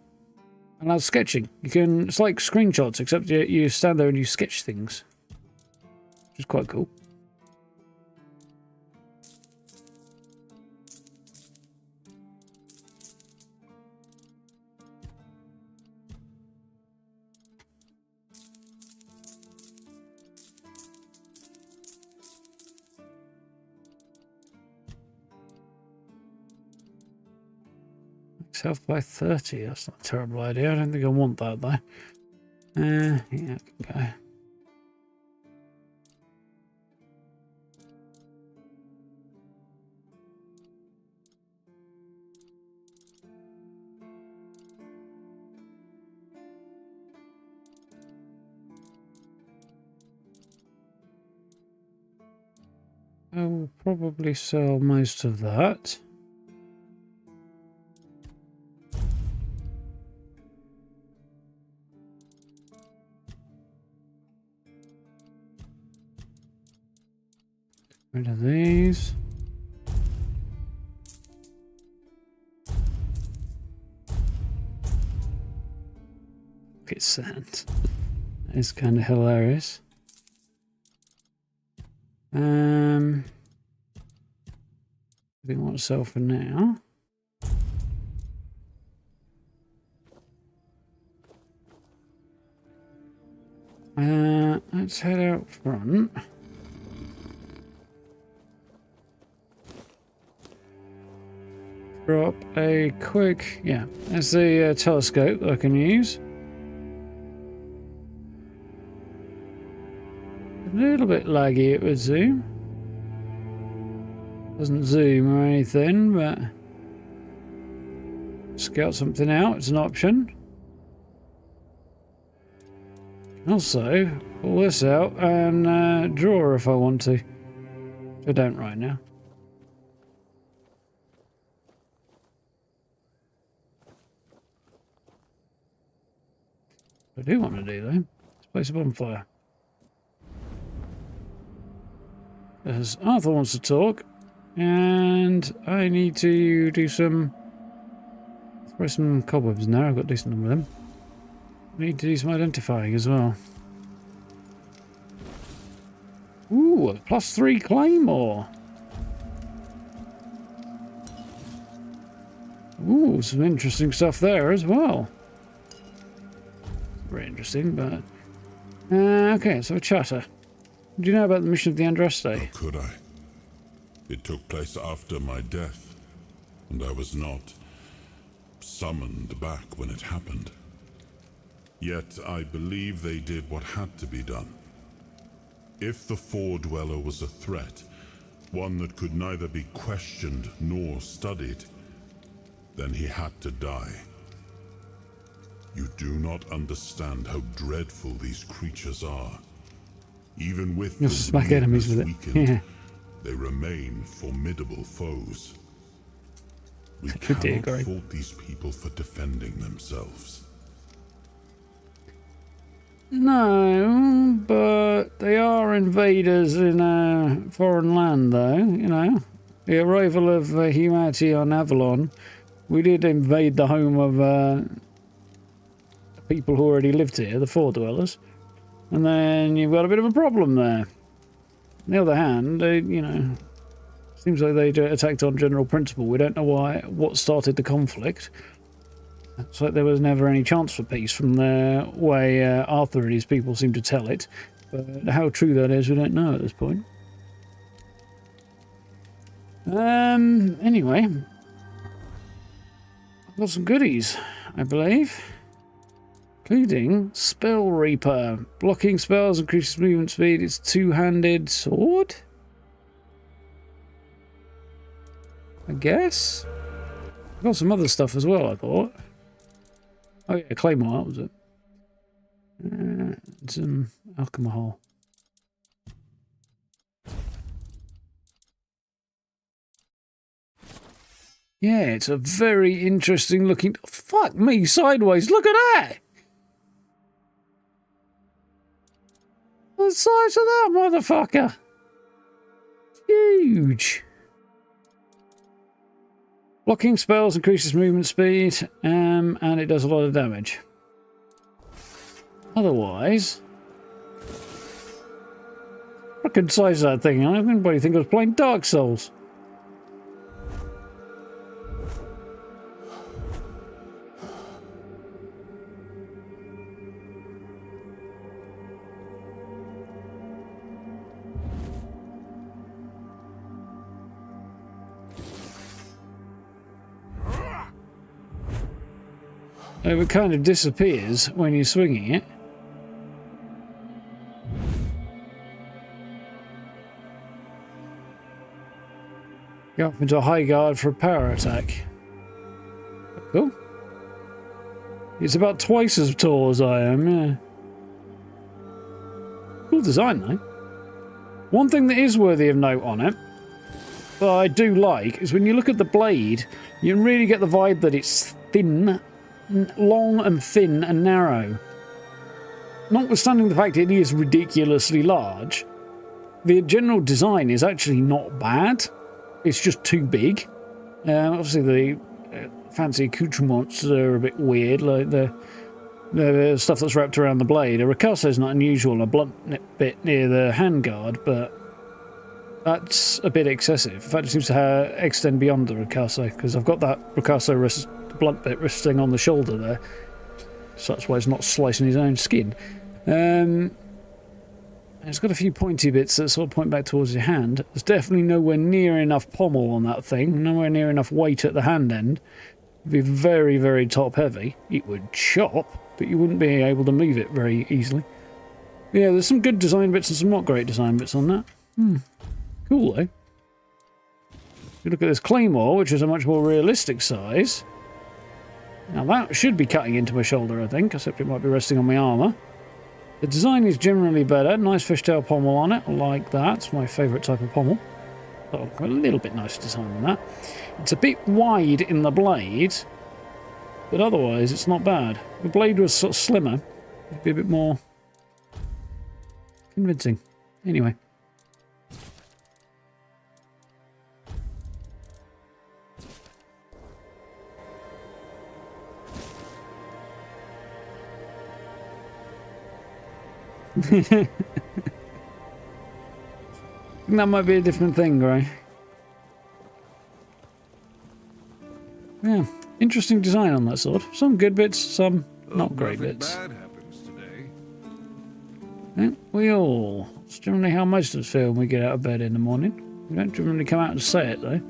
allows sketching. You can, it's like screenshots, except you stand there and you sketch things. Which is quite cool. Health by 30. That's not a terrible idea. I don't think I want that though. Yeah, okay. I'll probably sell most of that. Rid of these. Look at sand. That is kind of hilarious. I think I want to sell for now. Let's head out front. Drop a quick, yeah, there's the telescope that I can use. A little bit laggy it would zoom. Doesn't zoom or anything, but scout something out, it's an option. Also, pull this out and draw if I want to. Which I don't right now. What I do want to do though, is place a bonfire. As Arthur wants to talk, and I need to do some. Throw some cobwebs in there, I've got a decent number of them. I need to do some identifying as well. Ooh, a +3 claymore. Ooh, some interesting stuff there as well. Very interesting, but... okay, so a chatter. Do you know about the mission of the Andraste? How could I? It took place after my death, and I was not summoned back when it happened. Yet I believe they did what had to be done. If the Fore-Dweller was a threat, one that could neither be questioned nor studied, then he had to die. You do not understand how dreadful these creatures are. Even with You'll smack enemies with it. Weakened, Yeah. they remain formidable foes. We Good day, cannot Greg. fault these people for defending themselves. No, but they are invaders in a foreign land, though, you know. The arrival of humanity on Avalon, we did invade the home of people who already lived here, the Fore-Dwellers. And then you've got a bit of a problem there. On the other hand, they, you know, seems like they attacked on general principle. We don't know what started the conflict. It's like there was never any chance for peace from the way Arthur and his people seem to tell it. But how true that is, we don't know at this point. Anyway. I've got some goodies, I believe. Including Spell Reaper. Blocking spells increases movement speed. It's two-handed sword? I guess? I've got some other stuff as well, I thought. Oh yeah, Claymore, that was it. Some alcohol. Yeah, it's a very interesting looking... Fuck me, sideways, look at that! The size of that motherfucker. Huge. Blocking spells increases movement speed, and it does a lot of damage. Otherwise, frickin' size of that thing. I don't think anybody think I was playing Dark Souls. It kind of disappears when you're swinging it. Go up into a high guard for a power attack. Cool. It's about twice as tall as I am, yeah. Cool design, though. One thing that is worthy of note on it, that I do like, is when you look at the blade, you can really get the vibe that it's thin, long and thin and narrow. Notwithstanding the fact it is ridiculously large, the general design is actually not bad. It's just too big. Obviously, the fancy accoutrements are a bit weird, like the stuff that's wrapped around the blade. A ricasso is not unusual, a blunt bit near the handguard, but that's a bit excessive. In fact, it seems to extend beyond the ricasso, because I've got that ricasso blunt bit resting on the shoulder there, so that's why it's not slicing his own skin. It's got a few pointy bits that sort of point back towards your hand. There's definitely nowhere near enough pommel on that thing, nowhere near enough weight at the hand end. It'd be very, very top heavy. It would chop, but you wouldn't be able to move it very easily. Yeah, there's some good design bits and some not great design bits on that. Cool though. You look at this claymore, which is a much more realistic size. Now that should be cutting into my shoulder, I think, except it might be resting on my armour. The design is generally better. Nice fishtail pommel on it. I like that. It's my favourite type of pommel. Oh, a little bit nicer design than that. It's a bit wide in the blade, but otherwise it's not bad. If the blade was sort of slimmer, it'd be a bit more convincing. Anyway. That might be a different thing, Gray. Yeah, interesting design on that sword. Some good bits, some not great bits. Bad happens today. Yeah, we all. It's generally how most of us feel when we get out of bed in the morning. We don't generally come out and say it, though.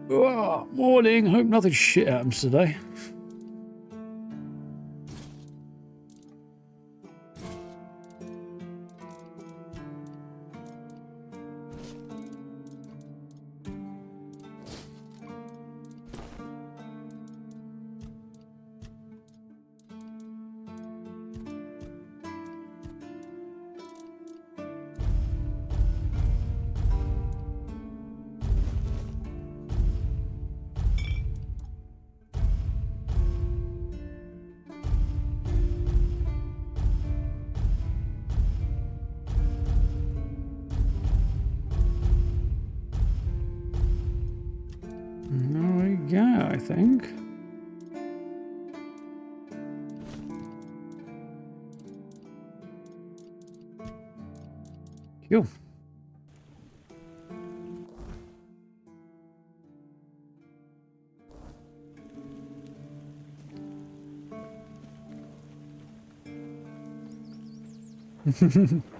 Oh, morning. Hope nothing shit happens today. Yeah, I think. Cool.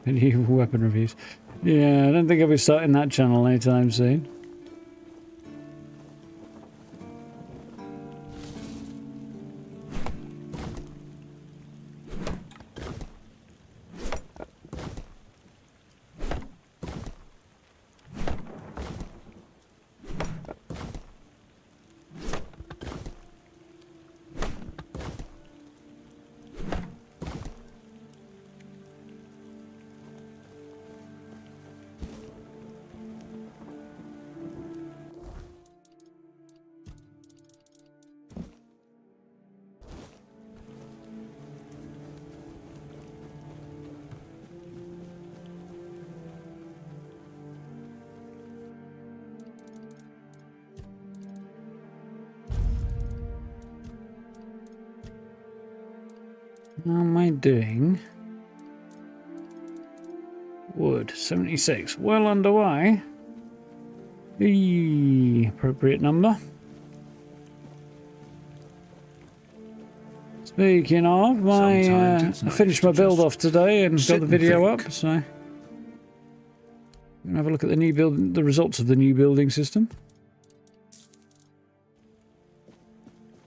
Medieval weapon reviews. Yeah, I don't think I'll be starting that channel anytime soon. How am I doing? Wood, 76. Well underway. The appropriate number. Speaking of, I finished my build off today and got the video up, so I'm gonna have a look at the new build, the results of the new building system.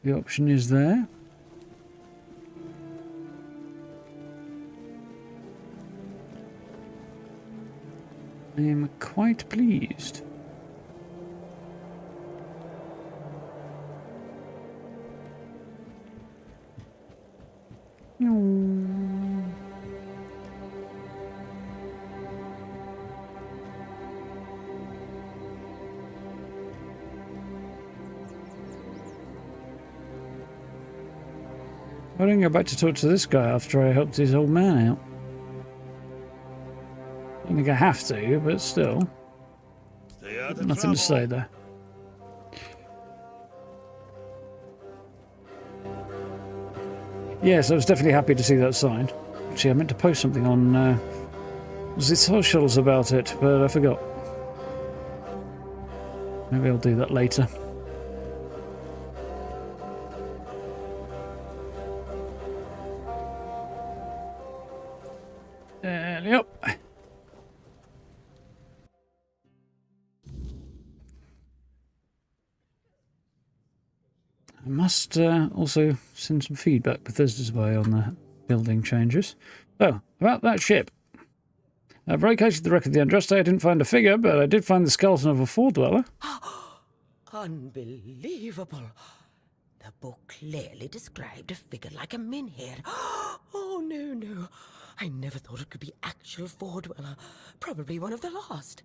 The option is there. I am quite pleased. I didn't go back to talk to this guy after I helped his old man out. I don't think I have to, but still. Nothing to say there. Yes, I was definitely happy to see that sign. Actually, I meant to post something on the socials about it, but I forgot. Maybe I'll do that later. Yep. I must also send some feedback Bethesda's way on the building changes. Oh, about that ship. I've located the wreck of the Andraste. I didn't find a figure, but I did find the skeleton of a Fore-Dweller. Unbelievable. The book clearly described a figure like a menhir. Oh, no, no. I never thought it could be actual Fore-Dweller. Probably one of the lost.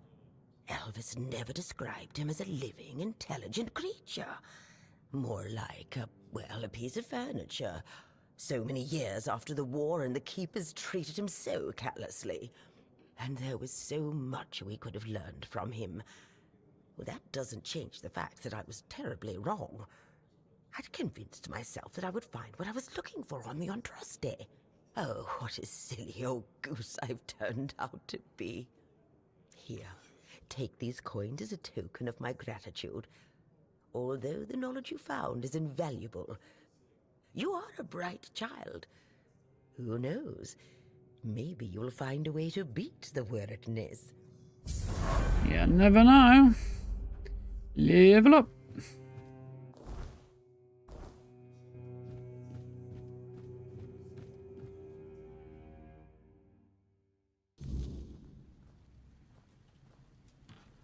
Elvis never described him as a living, intelligent creature. More like a piece of furniture. So many years after the war, and the keepers treated him so callously. And there was so much we could have learned from him. Well, that doesn't change the fact that I was terribly wrong. I'd convinced myself that I would find what I was looking for on the Andraste. Oh, what a silly old goose I've turned out to be. Here, take these coins as a token of my gratitude. Although the knowledge you found is invaluable, you are a bright child. Who knows? Maybe you'll find a way to beat the Wyrdness. You never know. Level up.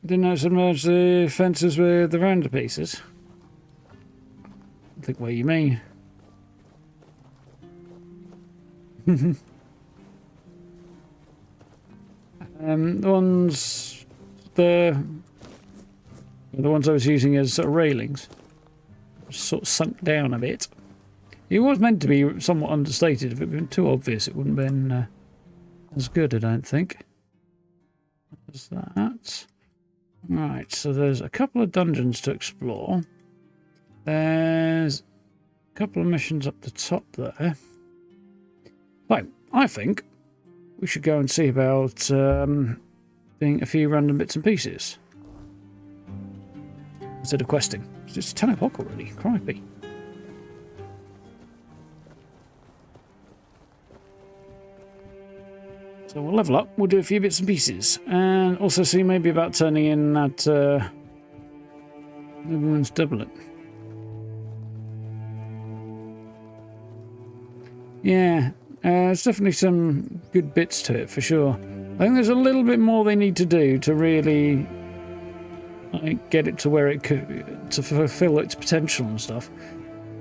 Didn't I submerge the fences with the rounder pieces? I think what you mean. The ones I was using as sort of railings sort of sunk down a bit. It was meant to be somewhat understated. If it had been too obvious, it wouldn't have been as good, I don't think. There's that. Right, so there's a couple of dungeons to explore. There's a couple of missions up the top there. Right, I think we should go and see about doing a few random bits and pieces instead of questing. It's 10 o'clock already, crikey. So we'll level up, we'll do a few bits and pieces, and also see maybe about turning in that everyone's doublet. Yeah, there's definitely some good bits to it for sure. I think there's a little bit more they need to do to really get it to where it could, to fulfill its potential and stuff.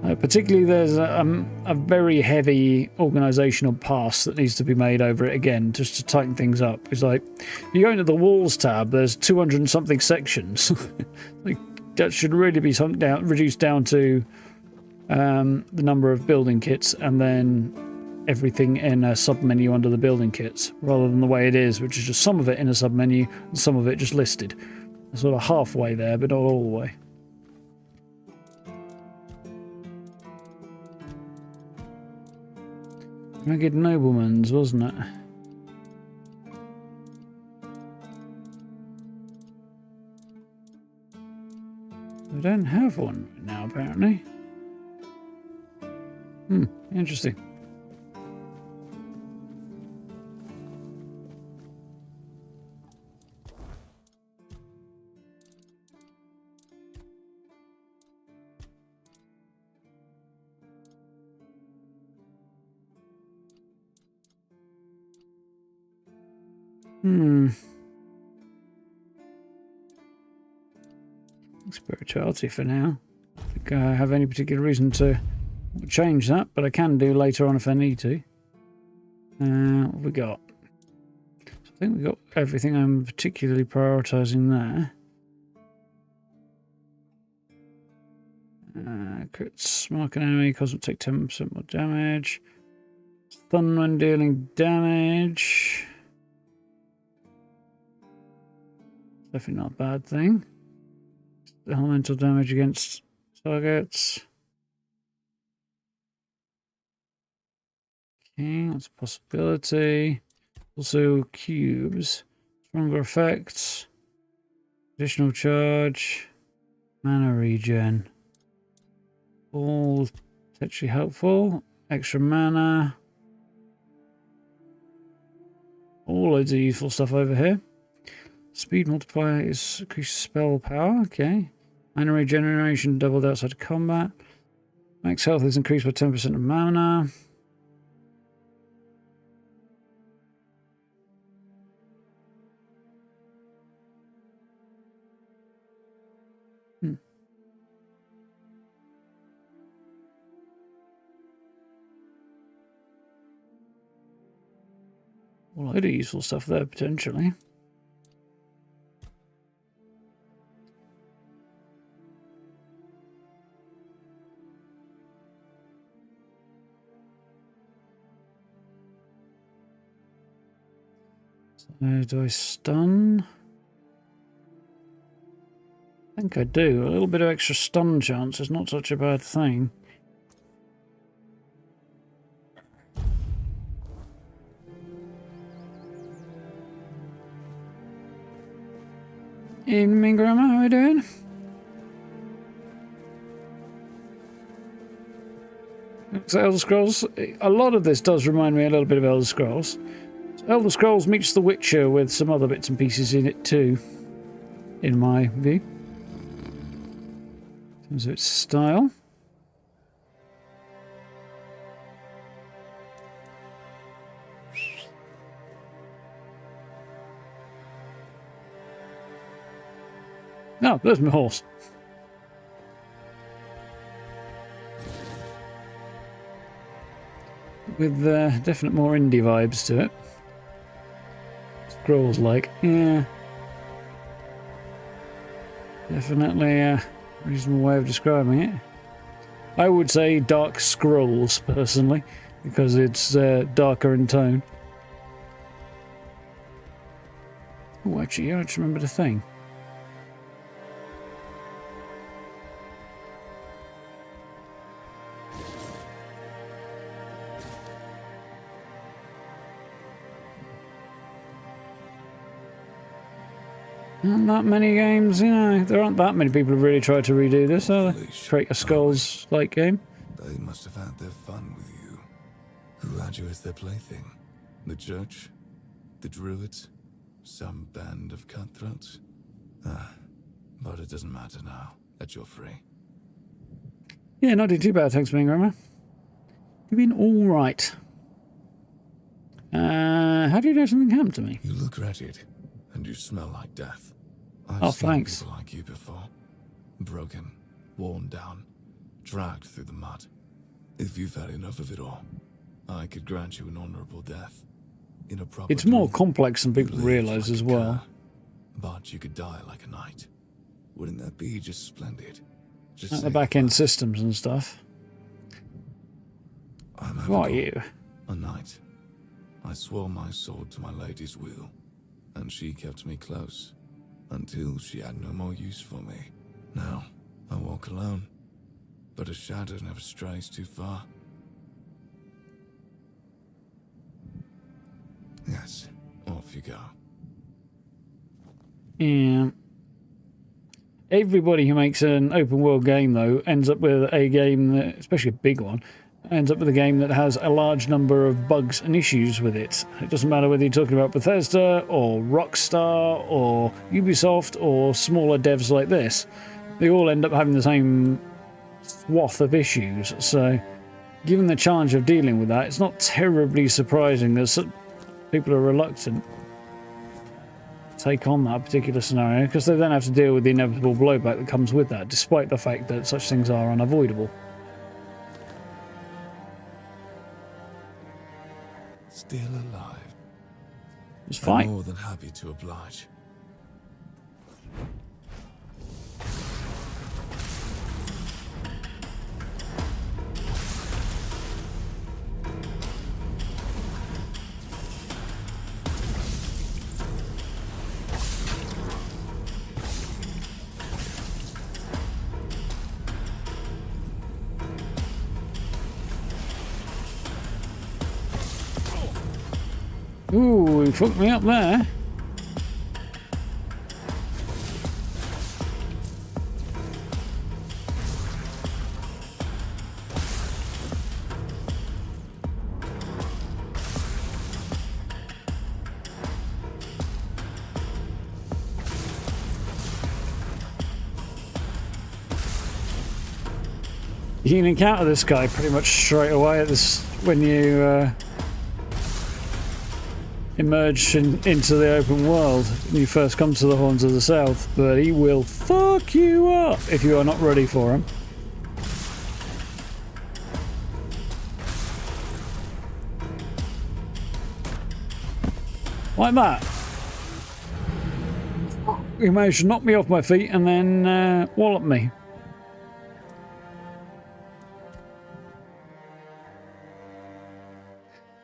Particularly there's a very heavy organisational pass that needs to be made over it again, just to tighten things up. It's like, if you go into the walls tab, there's 200 and something sections. Like, that should really be reduced down to the number of building kits and then everything in a sub-menu under the building kits, rather than the way it is, which is just some of it in a sub-menu and some of it just listed. Sort of halfway there, but not all the way. Ragged nobleman's, wasn't it? We don't have one right now, apparently. Interesting. Spirituality for now. I don't think I have any particular reason to change that, but I can do later on if I need to. What have we got? So I think we got everything I'm particularly prioritising there. Crits, mark an enemy, cosmic take 10% more damage. Stun when dealing damage. Definitely not a bad thing. Elemental damage against targets. Okay, that's a possibility. Also cubes. Stronger effects. Additional charge. Mana regen. All potentially helpful. Extra mana. All loads of useful stuff over here. Speed multiplier is increased spell power. Okay. Mana regeneration doubled outside of combat. Max health is increased by 10% of mana. A load of useful stuff there, potentially. So, do I stun? I think I do. A little bit of extra stun chance is not such a bad thing. Evening, Grandma, how are you doing? So Elder Scrolls, a lot of this does remind me a little bit of Elder Scrolls. So Elder Scrolls meets The Witcher with some other bits and pieces in it too, in my view. In terms of its style. No, there's my horse. With definite more indie vibes to it. Scrolls like, yeah. Definitely a reasonable way of describing it. I would say Dark Scrolls, personally, because it's darker in tone. Oh, actually, I just remembered a thing. Not that many games, you know, there aren't that many people who really tried to redo this, are there? Create a Skulls-like game. They must have had their fun with you. Who had you as their plaything? The church? The druids? Some band of cutthroats? But it doesn't matter now that you're free. Yeah, not doing too bad, thanks, Grandma. You've been alright. How do you know something happened to me? You look wretched, and you smell like death. Oh, thanks. Seen people like you before. Broken, worn down, dragged through the mud. If you've had enough of it all, I could grant you an honorable death. In a proper It's more tomb. complex than people realise as well. But you could die like a knight. Wouldn't that be just splendid? Just At the say back end goodbye. systems and stuff. I'm Who are Avalon, you? a knight. I swore my sword to my lady's will, and she kept me close until she had no more use for me. Now, I walk alone, but a shadow never strays too far. Off you go. Yeah. Everybody who makes an open world game, though, ends up with a game that, especially a big one, ends up with a game that has a large number of bugs and issues with it. It doesn't matter whether you're talking about Bethesda or Rockstar or Ubisoft or smaller devs like this. They all end up having the same swath of issues. So, given the challenge of dealing with that, it's not terribly surprising that people are reluctant to take on that particular scenario, because they then have to deal with the inevitable blowback that comes with that, despite the fact that such things are unavoidable. Still alive. It's fine. I'm more than happy to oblige. Ooh, he fucked me up there. You can encounter this guy pretty much straight away at this when you emerge into the open world when you first come to the Horns of the South, but he will fuck you up if you are not ready for him. Like that. He managed to knock me off my feet and then wallop me.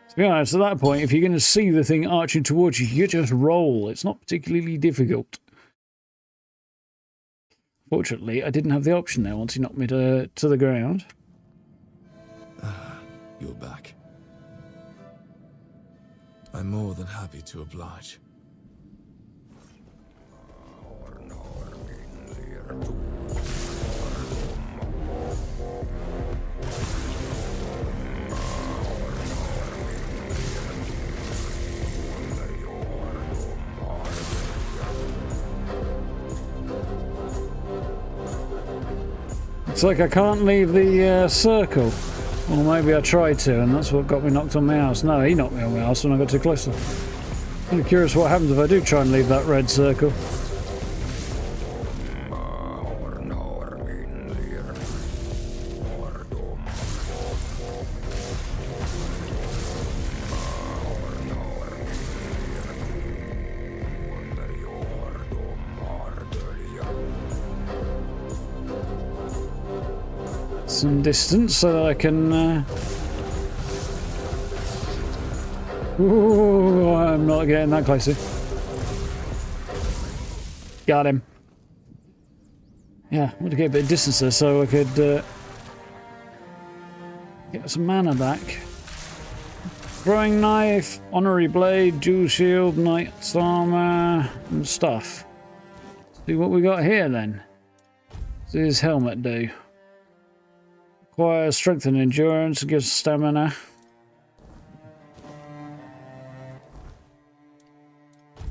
To be honest, at that point, if you're going to see the thing arching towards you, you just roll. It's not particularly difficult. Fortunately, I didn't have the option there once he knocked me to the ground. Ah, you're back. I'm more than happy to oblige. It's like I can't leave the circle. Or maybe I tried to, and that's what got me knocked on my ass. No, he knocked me on my ass when I got too close. I'm curious what happens if I do try and leave that red circle. Some distance so that I can ooh, I'm not getting that close. Got him. Yeah, I want to get a bit of distance there so I could get some mana back. Throwing knife, honorary blade, dual shield, knight's armor, and stuff. See what we got here then. What does his helmet do? Acquires strength and endurance, gives stamina.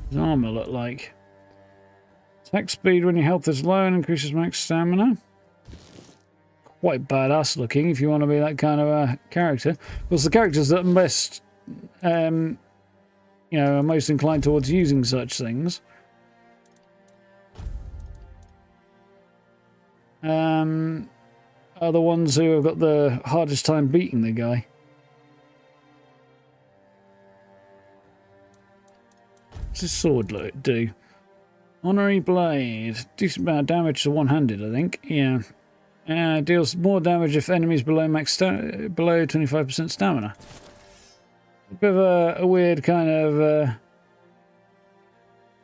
His armor look like? Attack speed when your health is low and increases max stamina. Quite badass looking if you want to be that kind of a character. Because the characters that are best, you know, are most inclined towards using such things. Are the ones who have got the hardest time beating the guy. What's his sword do? Honorary blade. Decent amount of damage to one-handed, I think. Yeah. Deals more damage if enemies below below 25% stamina. A bit of a weird kind of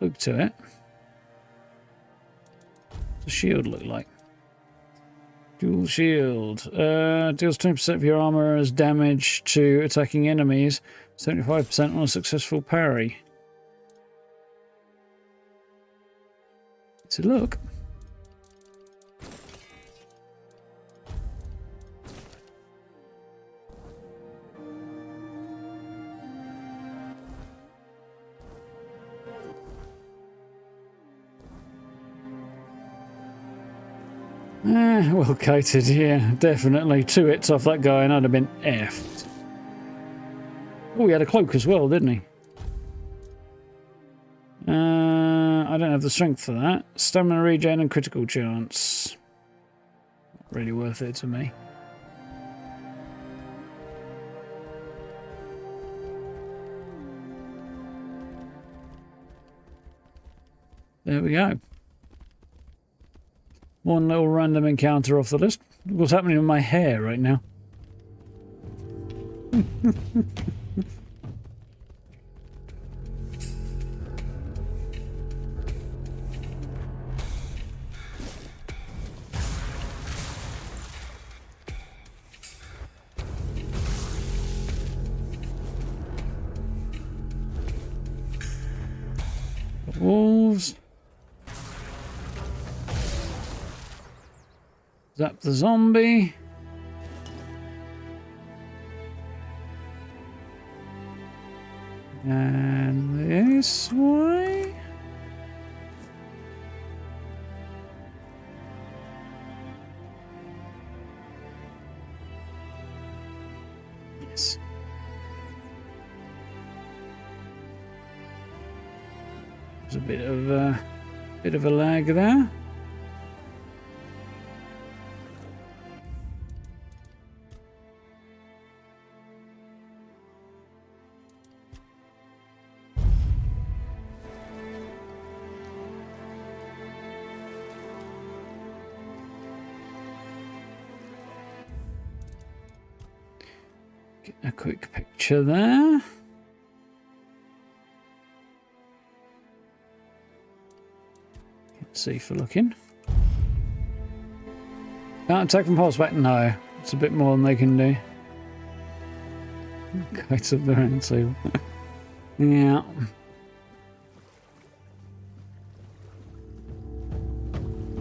look to it. What's the shield look like? Dual shield. Deals 20% of your armor as damage to attacking enemies. 75% on a successful parry. To look. Well catered, yeah, definitely. 2 hits off that guy and I'd have been effed. Oh, he had a cloak as well, didn't he? I don't have the strength for that. Stamina regen and critical chance. Not really worth it to me. There we go. One little random encounter off the list. What's happening with my hair right now? Wolves. Zap the zombie. And this way. Yes. There's a bit of a lag there. Get a quick picture there. See for looking. Can't attack from horseback? No. It's a bit more than they can do. Kite up the round table. Yeah.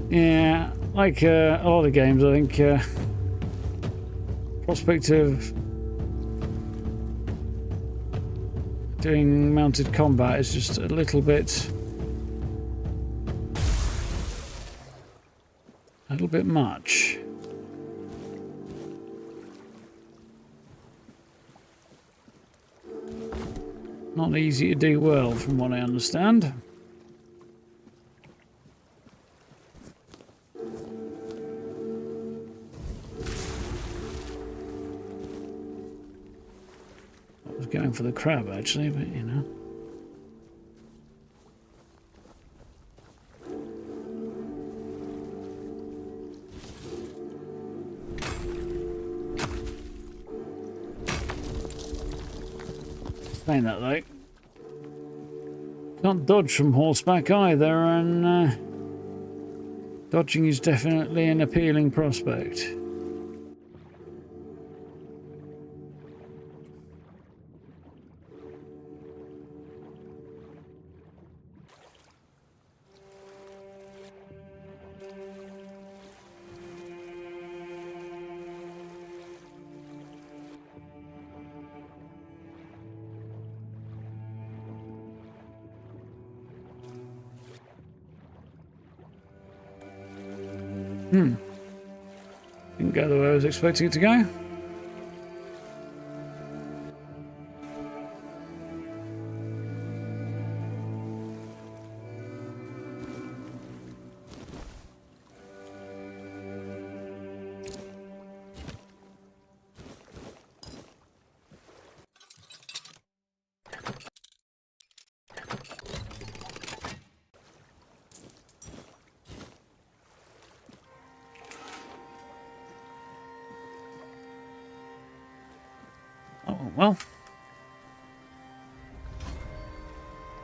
Yeah, like a lot of games, I think prospect of doing mounted combat is just a little bit much. Not easy to do well, from what I understand. I was going for the crab actually, but you know. Saying that though, can't dodge from horseback either, and dodging is definitely an appealing prospect. Didn't go the way I was expecting it to go. Oh, well.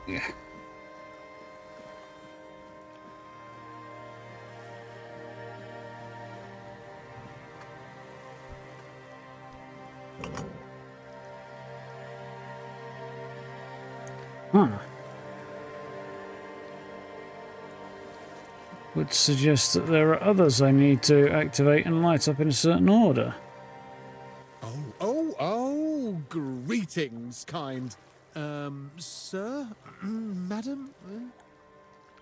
Yeah. Huh. would suggest that there are others I need to activate and light up in a certain order. Oh, greetings, kind. Sir? Madam?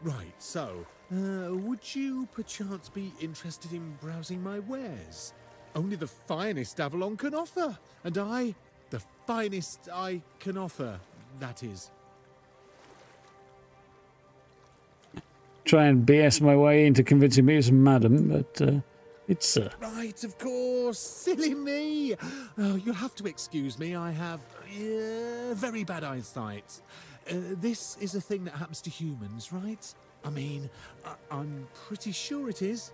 Right, so, would you perchance be interested in browsing my wares? Only the finest Avalon can offer, and I, the finest I can offer, that is. Try and BS my way into convincing me it's madam, but it's sir. Right, of course. Silly me. Oh, you'll have to excuse me. I have very bad eyesight. This is a thing that happens to humans, right? I mean, I'm pretty sure it is.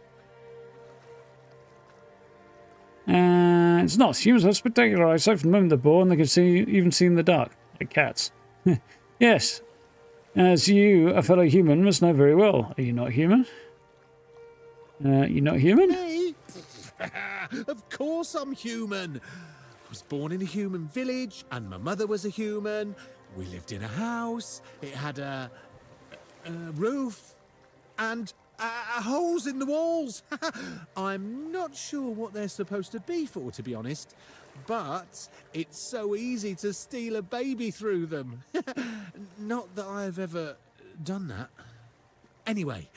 It's not. Humans have spectacular eyesight from the moment they're born. They can even see in the dark, like cats. Yes. As you, a fellow human, must know very well. Are you not human? You're not human? Me? Of course I'm human. I was born in a human village, and my mother was a human. We lived in a house. It had a roof and holes in the walls. I'm not sure what they're supposed to be for, to be honest. But it's so easy to steal a baby through them. Not that I've ever done that. Anyway,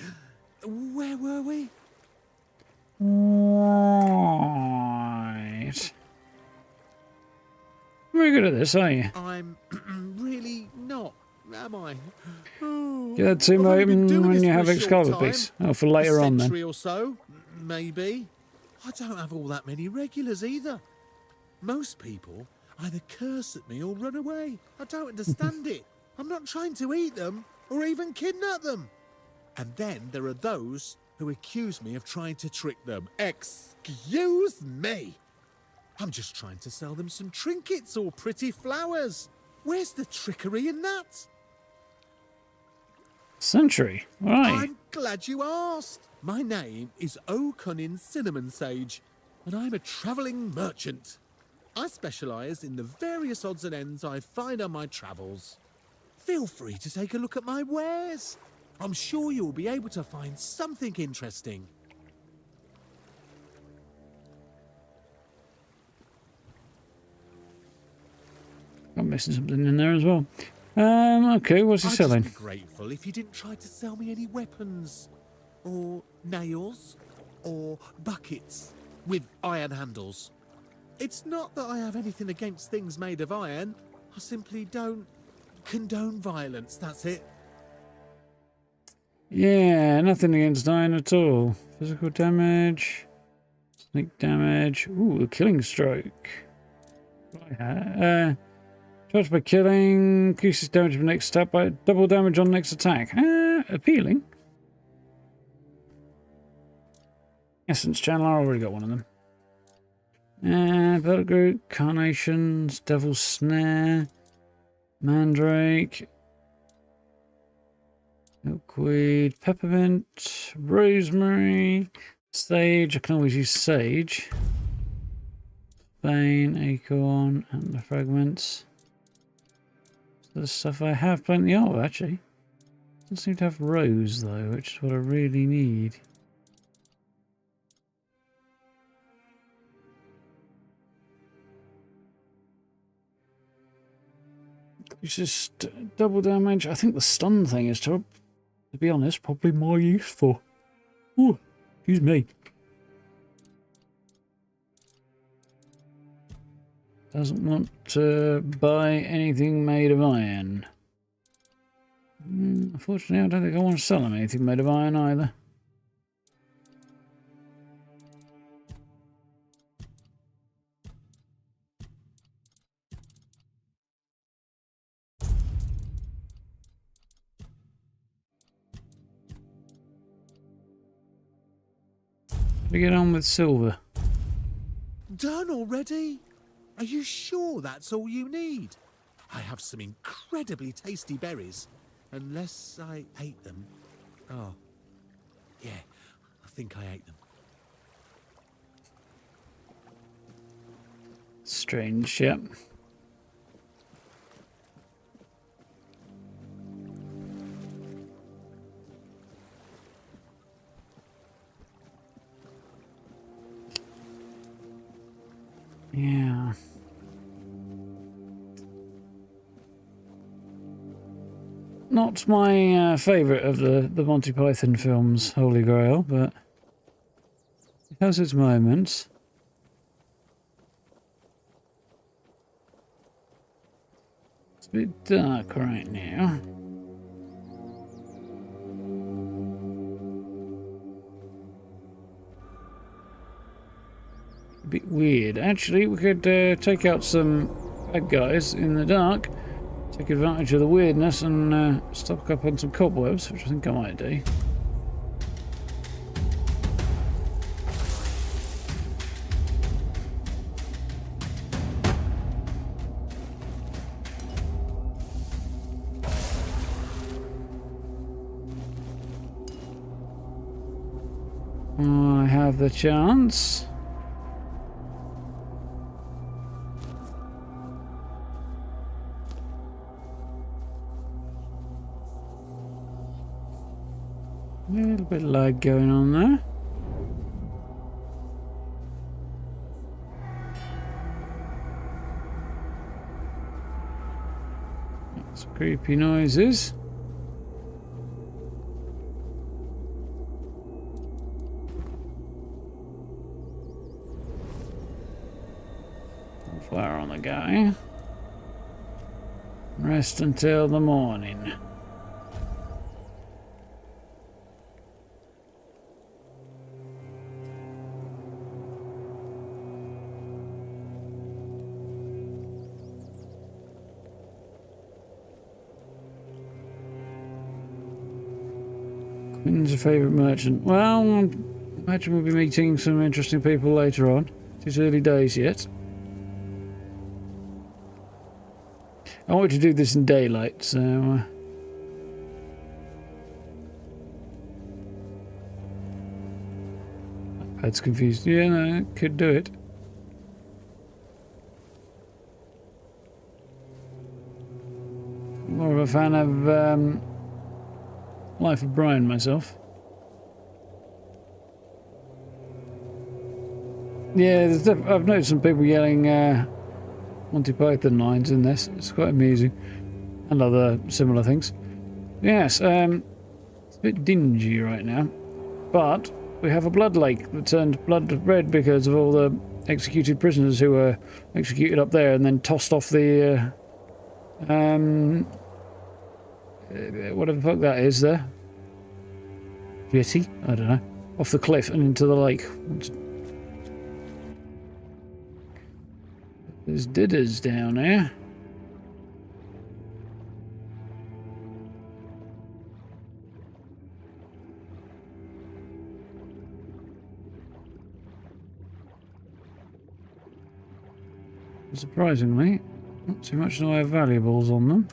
where were we? Right. Very good at this, aren't you? I'm really not, am I? Get that tomb open when you have Excalibur piece. Oh, for later on then. A century or so, maybe. I don't have all that many regulars either. Most people either curse at me or run away. I don't understand it. I'm not trying to eat them or even kidnap them. And then there are those who accuse me of trying to trick them. Excuse me! I'm just trying to sell them some trinkets or pretty flowers. Where's the trickery in that? Century, right. I'm glad you asked. My name is O'Cunnin Cinnamon Sage, and I'm a travelling merchant. I specialise in the various odds and ends I find on my travels. Feel free to take a look at my wares. I'm sure you'll be able to find something interesting. I'm missing something in there as well. Okay, what's he selling? I'd just be grateful if you didn't try to sell me any weapons, or nails, or buckets with iron handles. It's not that I have anything against things made of iron. I simply don't condone violence, that's it. Yeah, nothing against iron at all. Physical damage, sneak damage. Ooh, a killing stroke. Charged by killing, increases damage of next attack by double damage on next attack. Appealing. Essence Channel, I already got one of them. Battle Group, Carnations, Devil's Snare, Mandrake, Milkweed, Peppermint, Rosemary, Sage. I can always use Sage. Bane, Acorn, and the Fragments. The stuff I have plenty of, actually. Doesn't seem to have Rose, though, which is what I really need. It's just double damage. I think the stun thing is, to be honest, probably more useful. Ooh, excuse me. Doesn't want to buy anything made of iron. Unfortunately, I don't think I want to sell him anything made of iron either. We get on with silver. Done already? Are you sure that's all you need? I have some incredibly tasty berries. Unless I ate them. Oh. Yeah, I think I ate them. Strange, yep. Yeah. Not my favourite of the Monty Python films, Holy Grail, but it has its moments. It's a bit dark right now. A bit weird. Actually, we could take out some bad guys in the dark. Take advantage of the weirdness and stock up on some cobwebs, which I think I might do. I have the chance. A little bit of lag going on there. Some creepy noises. Fire on the guy. Rest until the morning. Quinn's your favourite merchant. Well, I imagine we'll be meeting some interesting people later on. It's early days yet. I want to do this in daylight, so... Pad's confused. Yeah, no, could do it. More of a fan of Life of Brian myself. Yeah, I've noticed some people yelling Monty Python lines in this. It's quite amusing. And other similar things. Yes, it's a bit dingy right now. But we have a blood lake that turned blood red because of all the executed prisoners who were executed up there and then tossed off the whatever the fuck that is there. Jetty? I don't know. Off the cliff and into the lake. There's didders down there. Surprisingly, not too much in the way of valuables on them.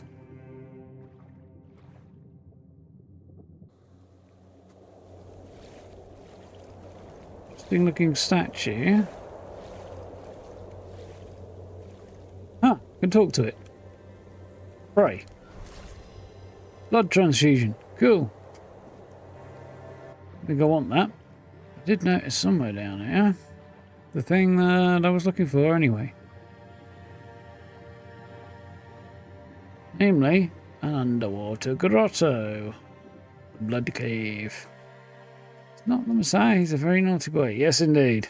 Interesting looking statue. Can talk to it. Pray. Blood transfusion. Cool. I think I want that. I did notice somewhere down here the thing that I was looking for anyway. Namely, an underwater grotto. The Blood Cave. It's not the Messiah, he's a very naughty boy. Yes, indeed.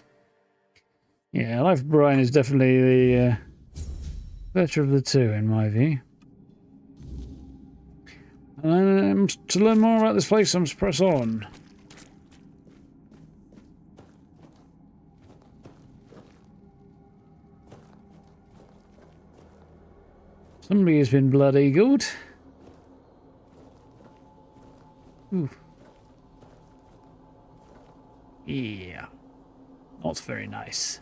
Yeah, Life of Brian is definitely the better of the two, in my view. To learn more about this place, I must press on. Somebody has been blood-eagled. Ooh. Yeah. Not very nice.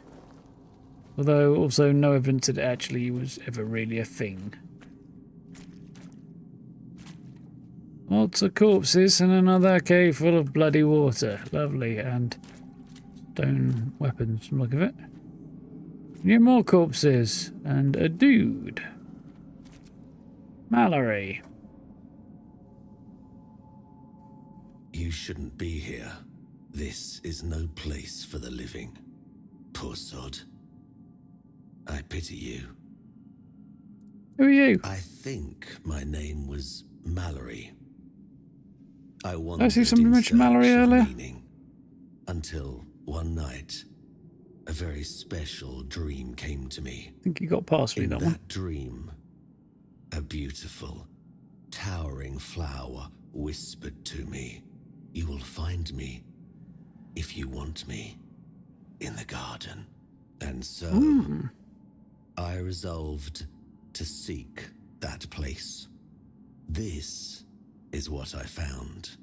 Although also no evidence that it actually was ever really a thing. Lots of corpses and another cave full of bloody water. Lovely. And stone weapons from the look of it. Yeah, more corpses. And a dude. Mallory. You shouldn't be here. This is no place for the living. Poor sod. I pity you. Who are you? I think my name was Mallory. I Did I wandered see somebody in mention Mallory search of earlier? meaning, until one night, a very special dream came to me. I think you got past me, In that that one. dream, a beautiful, towering flower whispered to me, "You will find me, if you want me, in the garden." And so, I resolved to seek that place. This is what I found.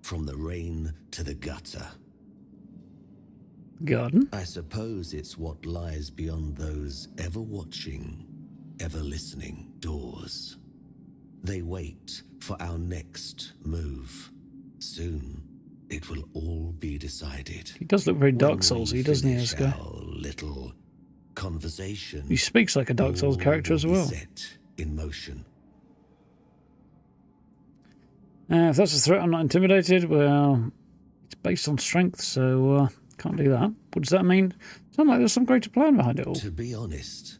From the rain to the gutter. Garden? I suppose it's what lies beyond those ever watching, ever listening doors. They wait for our next move. Soon, it will all be decided. He does look very Dark When Souls-y, we doesn't he, finish this guy? our little conversation. He speaks like a Dark Souls all character as will be well. Set in motion. If that's a threat, I'm not intimidated. Well, it's based on strength, so can't do that. What does that mean? Sounds like there's some greater plan behind it all. To be honest,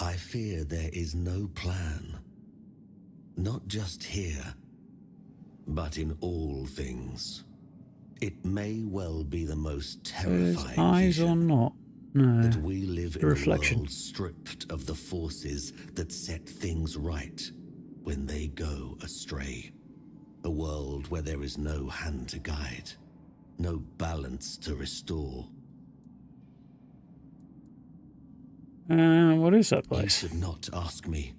I fear there is no plan. Not just here, but in all things. It may well be the most There's terrifying eyes vision or not? No. that we live in reflection. a world stripped of the forces that set things right when they go astray. A world where there is no hand to guide, no balance to restore. What is that You place? should not ask me.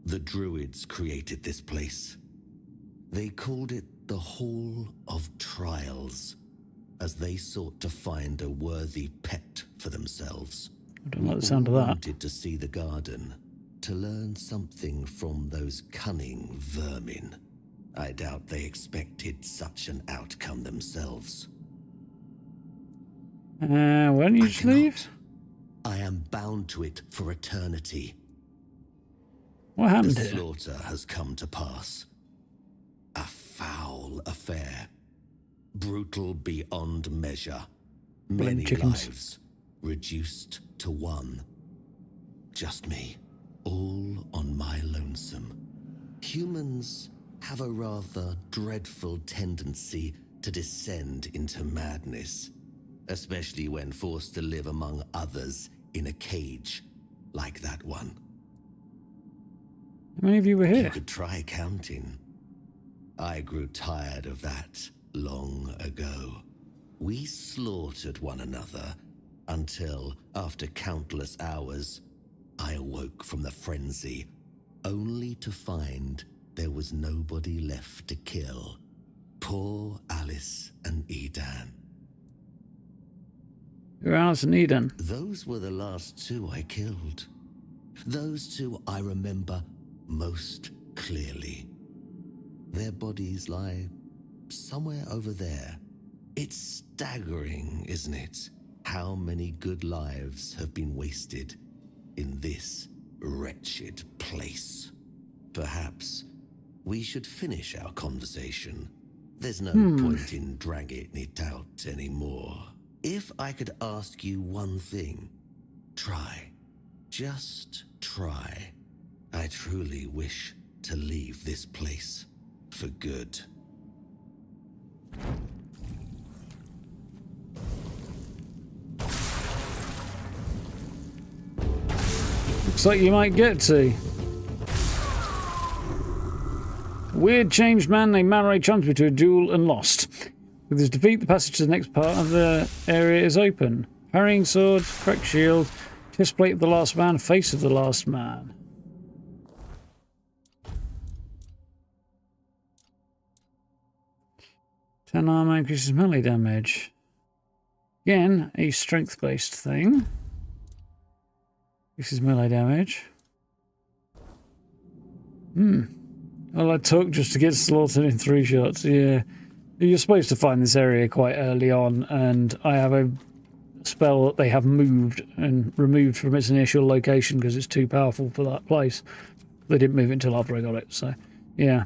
The Druids created this place. They called it the Hall of Trials, as they sought to find a worthy pet for themselves. I don't like the sound of that. Wanted to see the garden, to learn something from those cunning vermin. I doubt they expected such an outcome themselves. Why don't you I just cannot. leave? I am bound to it for eternity. What The happened here? slaughter has come to pass. A foul affair. Brutal beyond measure. Many chickens. lives reduced to one. Just me. All on my lonesome. Humans have a rather dreadful tendency to descend into madness, especially when forced to live among others in a cage like that one. How many of you were You here? could try counting. I grew tired of that long ago. We slaughtered one another until, after countless hours, I awoke from the frenzy, only to find there was nobody left to kill. Poor Alice and Edan. You're Alice and Eden. Those were the last two I killed. Those two I remember most clearly. Their bodies lie somewhere over there. It's staggering, isn't it? How many good lives have been wasted in this wretched place. Perhaps we should finish our conversation. There's no point in dragging it out anymore. If I could ask you one thing, try. Just try. I truly wish to leave this place for good. Looks like you might get to. A weird changed man named Mallory challenged me to a duel and lost. With his defeat, the passage to the next part of the area is open. Parrying sword, cracked shield, chest plate of the last man, face of the last man. Ten armor increases melee damage. Again, a strength-based thing. This is melee damage. Well, I took just to get slaughtered in 3 shots. Yeah. You're supposed to find this area quite early on, and I have a spell that they have moved and removed from its initial location because it's too powerful for that place. They didn't move it until after I got it, so yeah.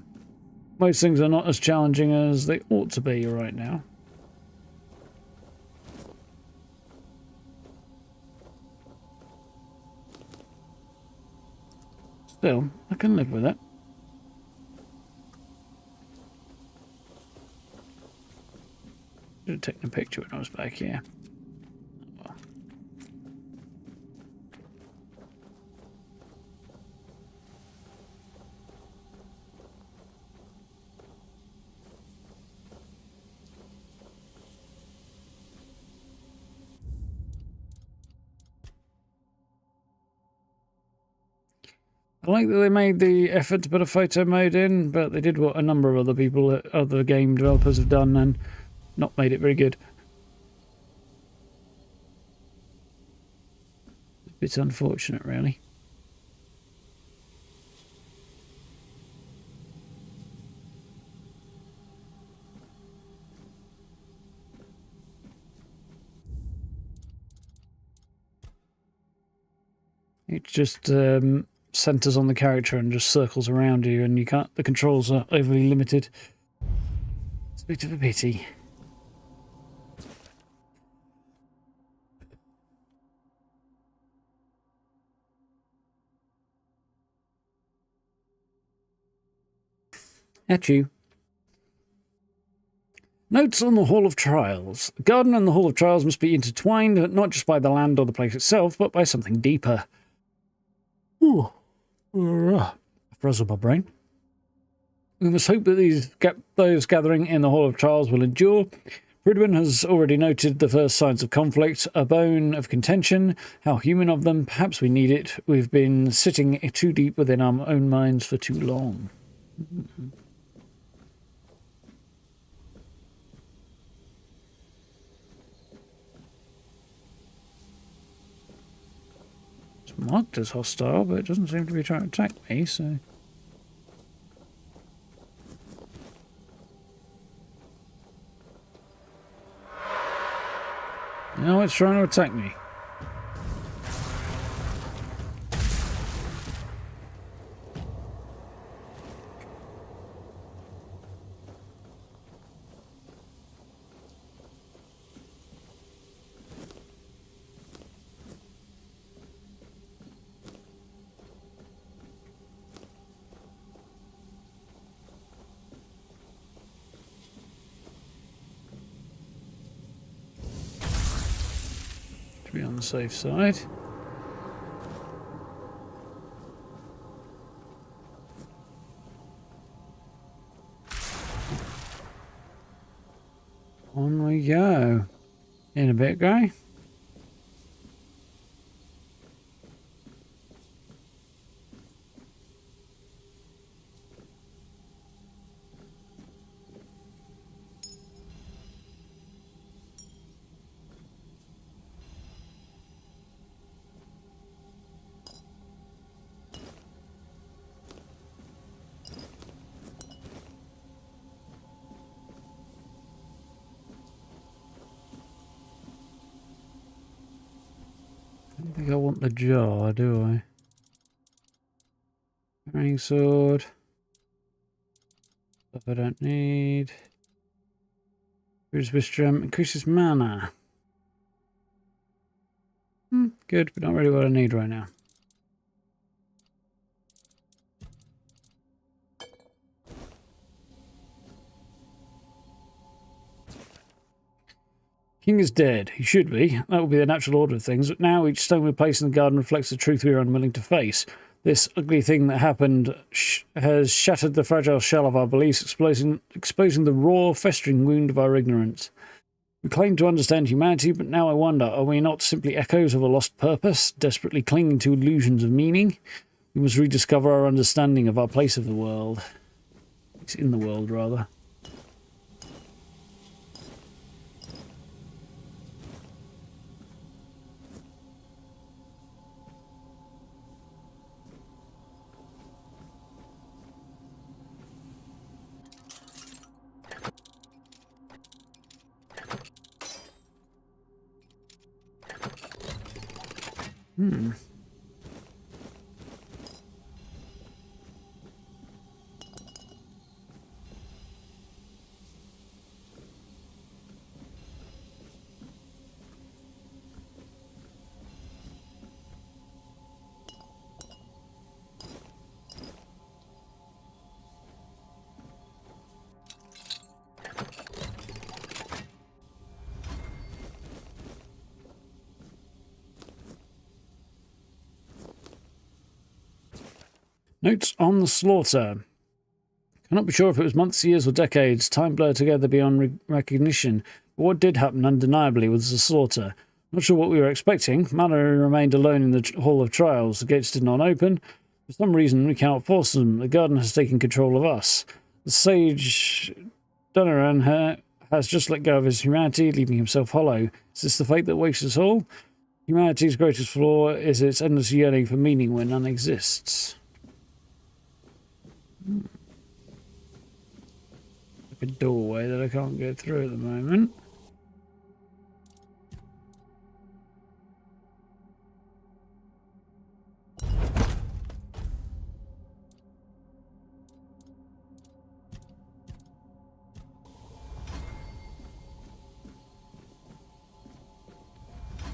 Most things are not as challenging as they ought to be right now. Still, I can live with it. Should have taken a picture when I was back here. Well. I like that they made the effort to put a photo mode in, but they did what a number of other people, other game developers have done, and not made it very good. A bit unfortunate, really. It just centers on the character and just circles around you, and you can't. The controls are overly limited. It's a bit of a pity. At you. Notes on the Hall of Trials. The garden and the Hall of Trials must be intertwined, not just by the land or the place itself, but by something deeper. Ooh. Frazzled my brain. We must hope that those gathering in the Hall of Trials will endure. Ridden has already noted the first signs of conflict, a bone of contention. How human of them. Perhaps we need it. We've been sitting too deep within our own minds for too long. It's marked as hostile, but it doesn't seem to be trying to attack me, so... No, it's trying to attack me. To be on the safe side. On we go. In a bit, guy. I don't think I want the jar, do I? Carrying sword. Stuff I don't need. Here's wisdom. Increases mana. Good, but not really what I need right now. King is dead. He should be. That would be the natural order of things. But now each stone we place in the garden reflects the truth we are unwilling to face. This ugly thing that happened has shattered the fragile shell of our beliefs, exposing the raw, festering wound of our ignorance. We claim to understand humanity, but now I wonder, are we not simply echoes of a lost purpose, desperately clinging to illusions of meaning? We must rediscover our understanding of our place of the world. It's in the world, rather. Notes on the slaughter. Cannot be sure if it was months, years, or decades. Time blurred together beyond recognition. But what did happen undeniably was the slaughter. Not sure what we were expecting. Mallory remained alone in the Hall of Trials. The gates did not open. For some reason, we cannot force them. The garden has taken control of us. The sage Dunaran has just let go of his humanity, leaving himself hollow. Is this the fate that wakes us all? Humanity's greatest flaw is its endless yearning for meaning where none exists. Like a doorway that I can't get through at the moment.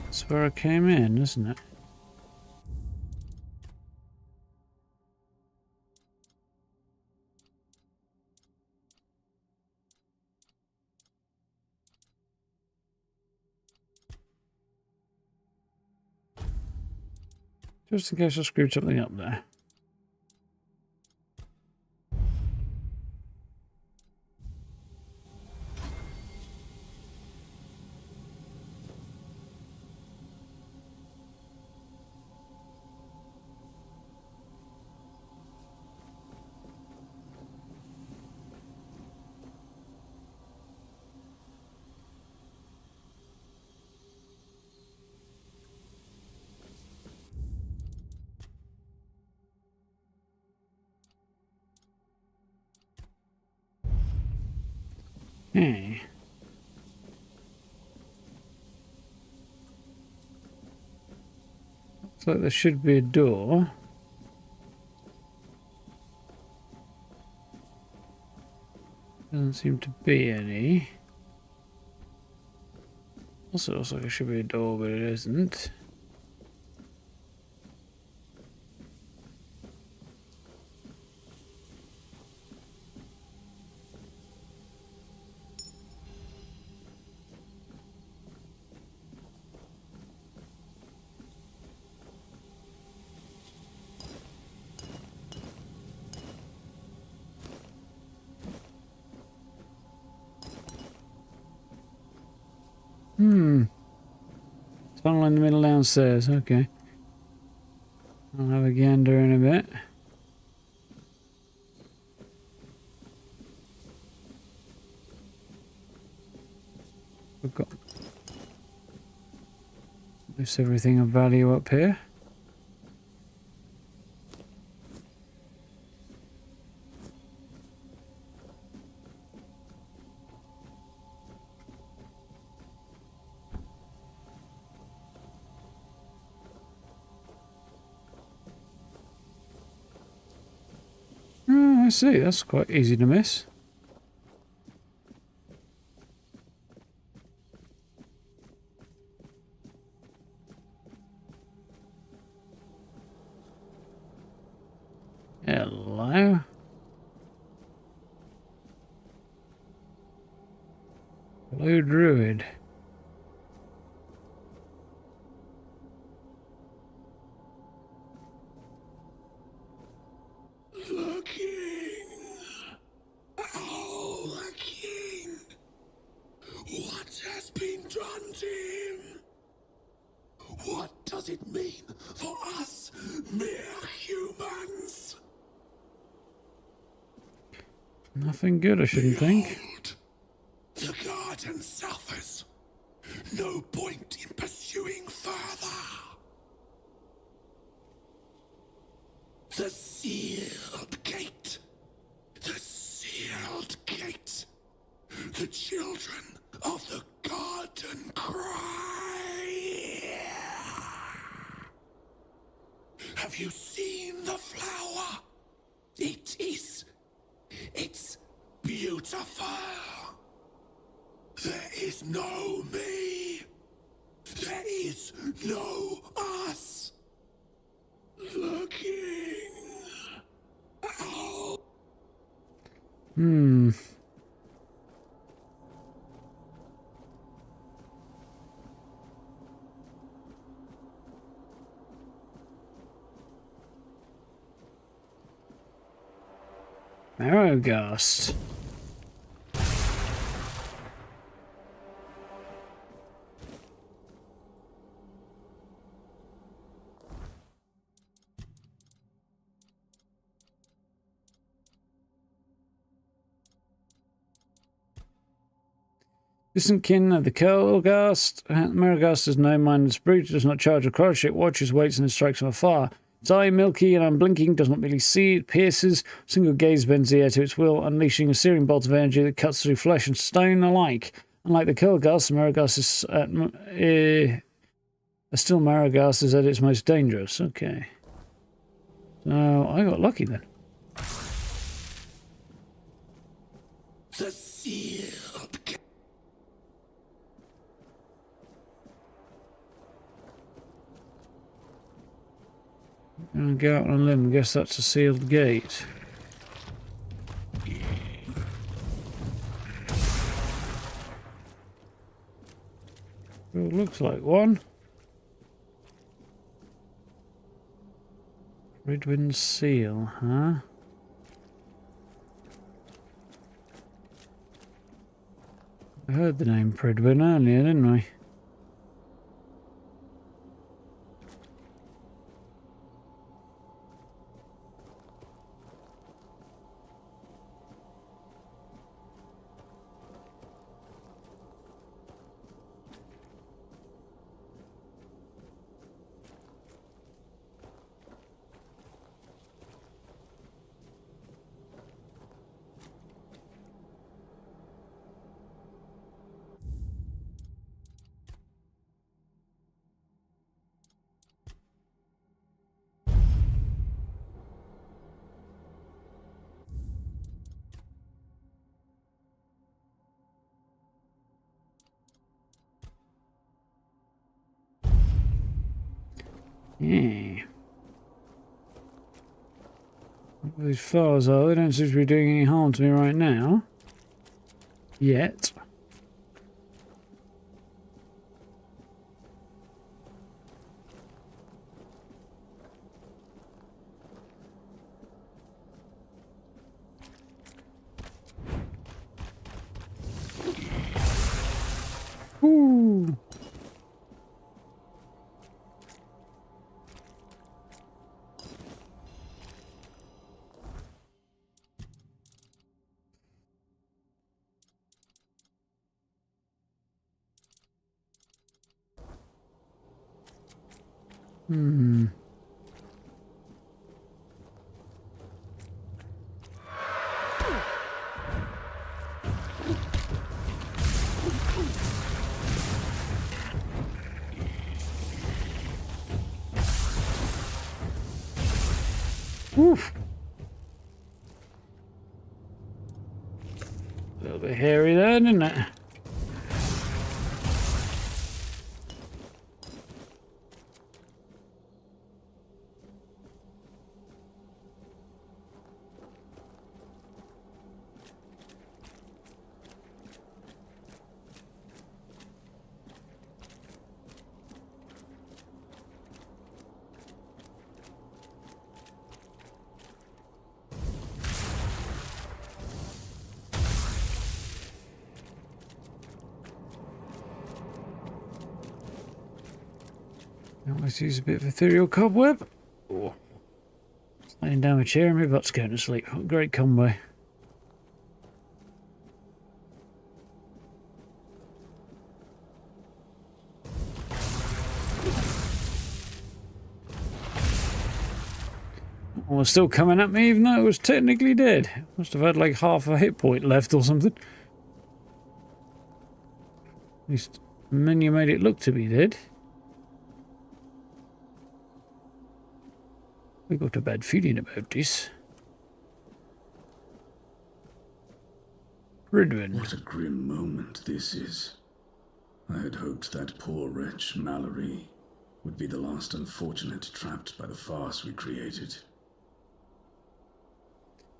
That's where I came in, isn't it? Just in case I screwed something up there. Hey. Looks like there should be a door. Doesn't seem to be any. Also looks like there should be a door, but it isn't. Tunnel in the middle downstairs, okay. I'll have a gander in a bit. We've got most everything of value up here. I see, that's quite easy to miss. Hello. Hello, Druid. It mean for us mere humans? Nothing good, I shouldn't think. The garden suffers. No point in pursuing further. The sealed gate. The sealed gate. The children of the garden cry. Have you seen the flower? It's beautiful. There is no me. There is no us. The king. Oh. Marrowgast. Distant kin of the Kelgast. Marrowgast is no mindless brute, does not charge or crouch, it watches, waits, and strikes from afar. Its eye, milky and unblinking, does not merely see, it pierces. Single gaze bends the air to its will, unleashing a searing bolt of energy that cuts through flesh and stone alike. Unlike the Kelgast, the Marrowgast is still Marrowgast is at its most dangerous. Okay. So I got lucky then. The sealed. I'll go out on a limb. Guess that's a sealed gate. Well, looks like one. Ridden seal, huh? I heard the name Pridwin earlier, didn't I? Yeah. These flowers are, they don't seem to be doing any harm to me right now. Yet. Ooh. Hmm. Oof. A little bit hairy there, isn't it? Let's use a bit of ethereal cobweb. Oh. Laying down a chair and my butt's going to sleep. What a great combo. Oh, it's still coming at me even though it was technically dead. Must have had like half a hit point left or something. At least the menu made it look to be dead. We got a bad feeling about this. Ridden. What a grim moment this is. I had hoped that poor wretch, Mallory, would be the last unfortunate trapped by the farce we created.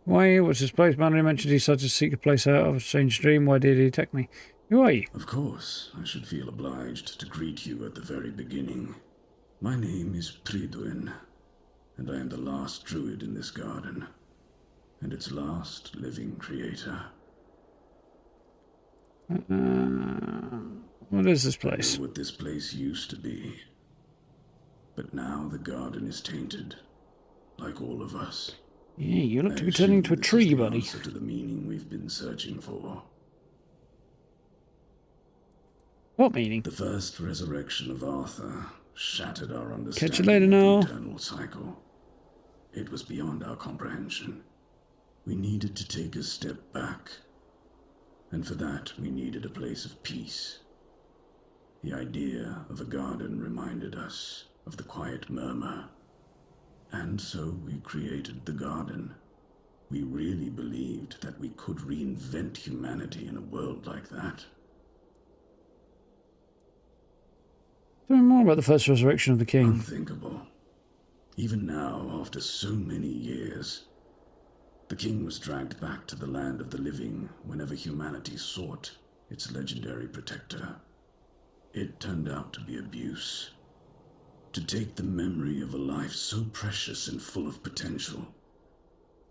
Why? What's his place? Mallory mentioned he decided to seek a place out of a strange dream. Why did he attack me? Who are you? Of course, I should feel obliged to greet you at the very beginning. My name is Pridwin, and I am the last druid in this garden. and its last living creator. What is this place? What this place used to be. But now the garden is tainted, like all of us. Yeah, you look to be turning into a tree, buddy. Answer to the meaning we've been searching for. What meaning? The first resurrection of Arthur shattered our understanding Catch you later now. of the eternal cycle. It was beyond our comprehension. We needed to take a step back. And for that, we needed a place of peace. The idea of a garden reminded us of the quiet murmur. And so we created the garden. We really believed that we could reinvent humanity in a world like that. Tell me more about the first resurrection of the king. Unthinkable. Even now, after so many years, the king was dragged back to the land of the living whenever humanity sought its legendary protector. It turned out to be abuse. To take the memory of a life so precious and full of potential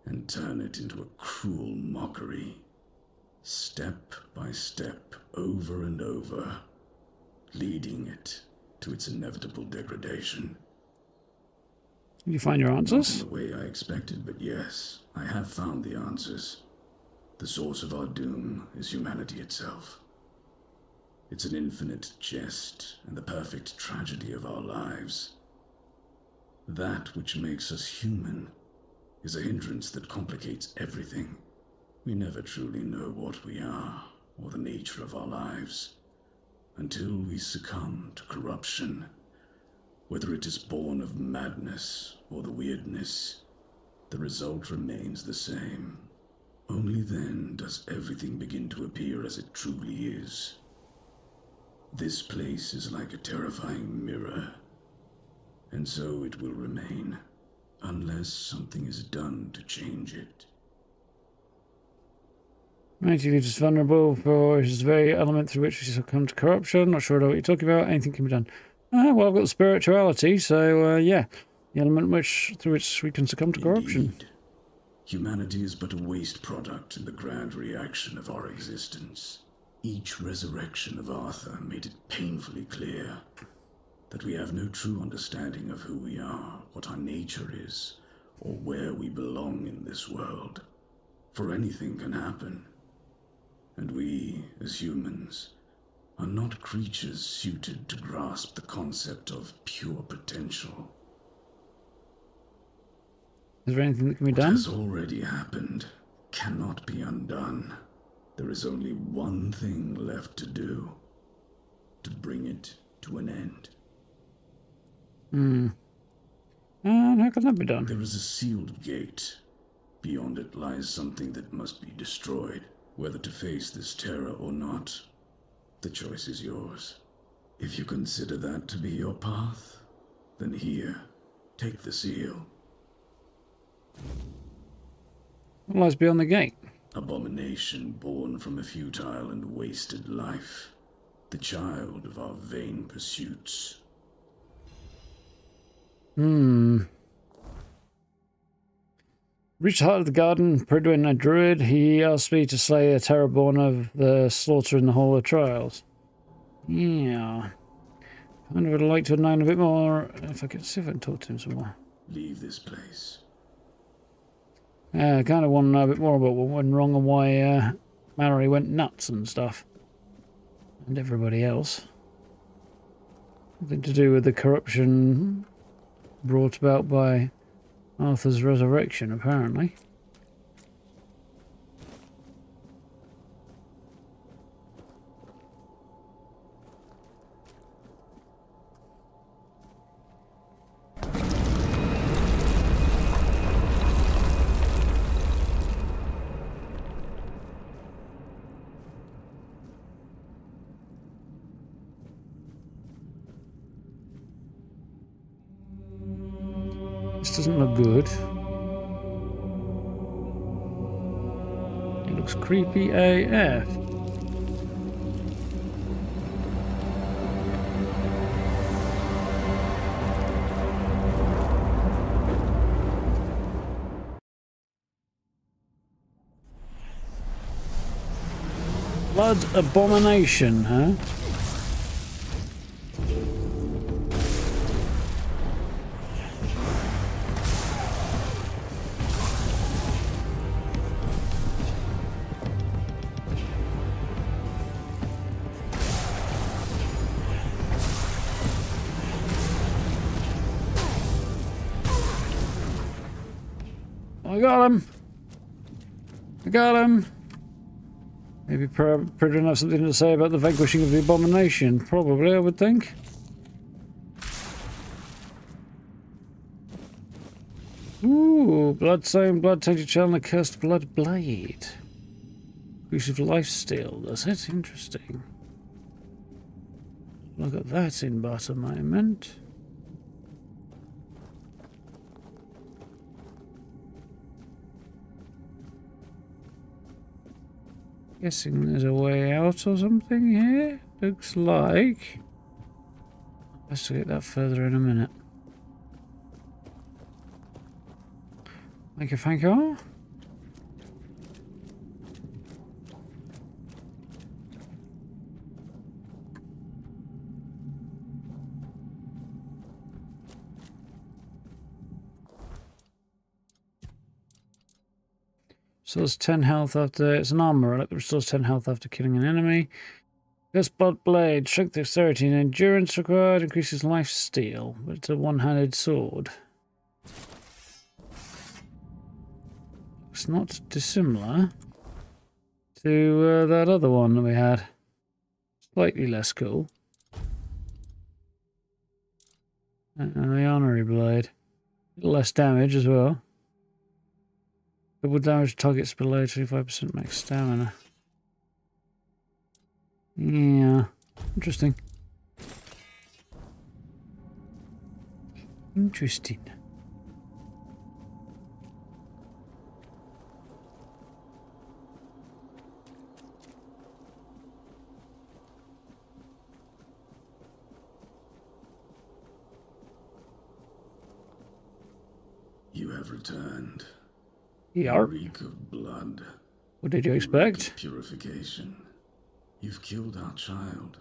and turn it into a cruel mockery, step by step, over and over, leading it to its inevitable degradation. Did you find your answers? Not in the way I expected, but yes, I have found the answers. The source of our doom is humanity itself. It's an infinite jest and the perfect tragedy of our lives. That which makes us human is a hindrance that complicates everything. We never truly know what we are or the nature of our lives until we succumb to corruption, whether it is born of madness or the Wyrdness. The result remains the same. Only then does everything begin to appear as it truly is. This place is like a terrifying mirror, and so it will remain, unless something is done to change it. Humanity leaves us vulnerable for his very element through which we succumb to corruption. Not sure what you're talking about. Anything can be done. Well, I've got spirituality, so yeah, the element through which we can succumb to corruption. Indeed. Humanity is but a waste product in the grand reaction of our existence. Each resurrection of Arthur made it painfully clear that we have no true understanding of who we are, what our nature is, or where we belong in this world. For anything can happen, and we, as humans, are not creatures suited to grasp the concept of pure potential. Is there anything that can be What done? has already happened cannot be undone. There is only one thing left to do, to bring it to an end. And how can that be done? There is a sealed gate. Beyond it lies something that must be destroyed. Whether to face this terror or not, the choice is yours. If you consider that to be your path, then here, take the seal. What lies beyond the gate? Abomination born from a futile and wasted life. The child of our vain pursuits. Reached the heart of the garden, Purged a druid. He asked me to slay a terror born of the slaughter in the Hall of Trials. Yeah. Kind of would like to have known a bit more. If I could see if I can talk to him some more. Leave this place. I kind of want to know a bit more about what went wrong and why Mallory went nuts and stuff. And everybody else. Something to do with the corruption brought about by Arthur's resurrection, apparently. This doesn't look good. It looks creepy AF. blood abomination, huh? I got him. I got him. Maybe Pridrin have something to say about the vanquishing of the abomination. Probably, I would think. Ooh, blood-sown, blood-tainted shell and a cursed blood blade. Increases lifesteal, does it? Interesting. Look at that in but a moment. Guessing there's a way out or something here. Looks like. Let's get that further in a minute. Thank you, thank you. Restores 10 health after... It's an armor relic that restores 10 health after killing an enemy. This blood blade, strength, dexterity, and endurance required. Increases life steal, but it's a one-handed sword. Looks not dissimilar to that other one that we had. Slightly less cool. And the honorary blade. A little less damage as well. Double damage targets below 25% max stamina. Yeah, interesting. Interesting. You have returned. Yeah. Reek of blood. What did you expect? Purification. You've killed our child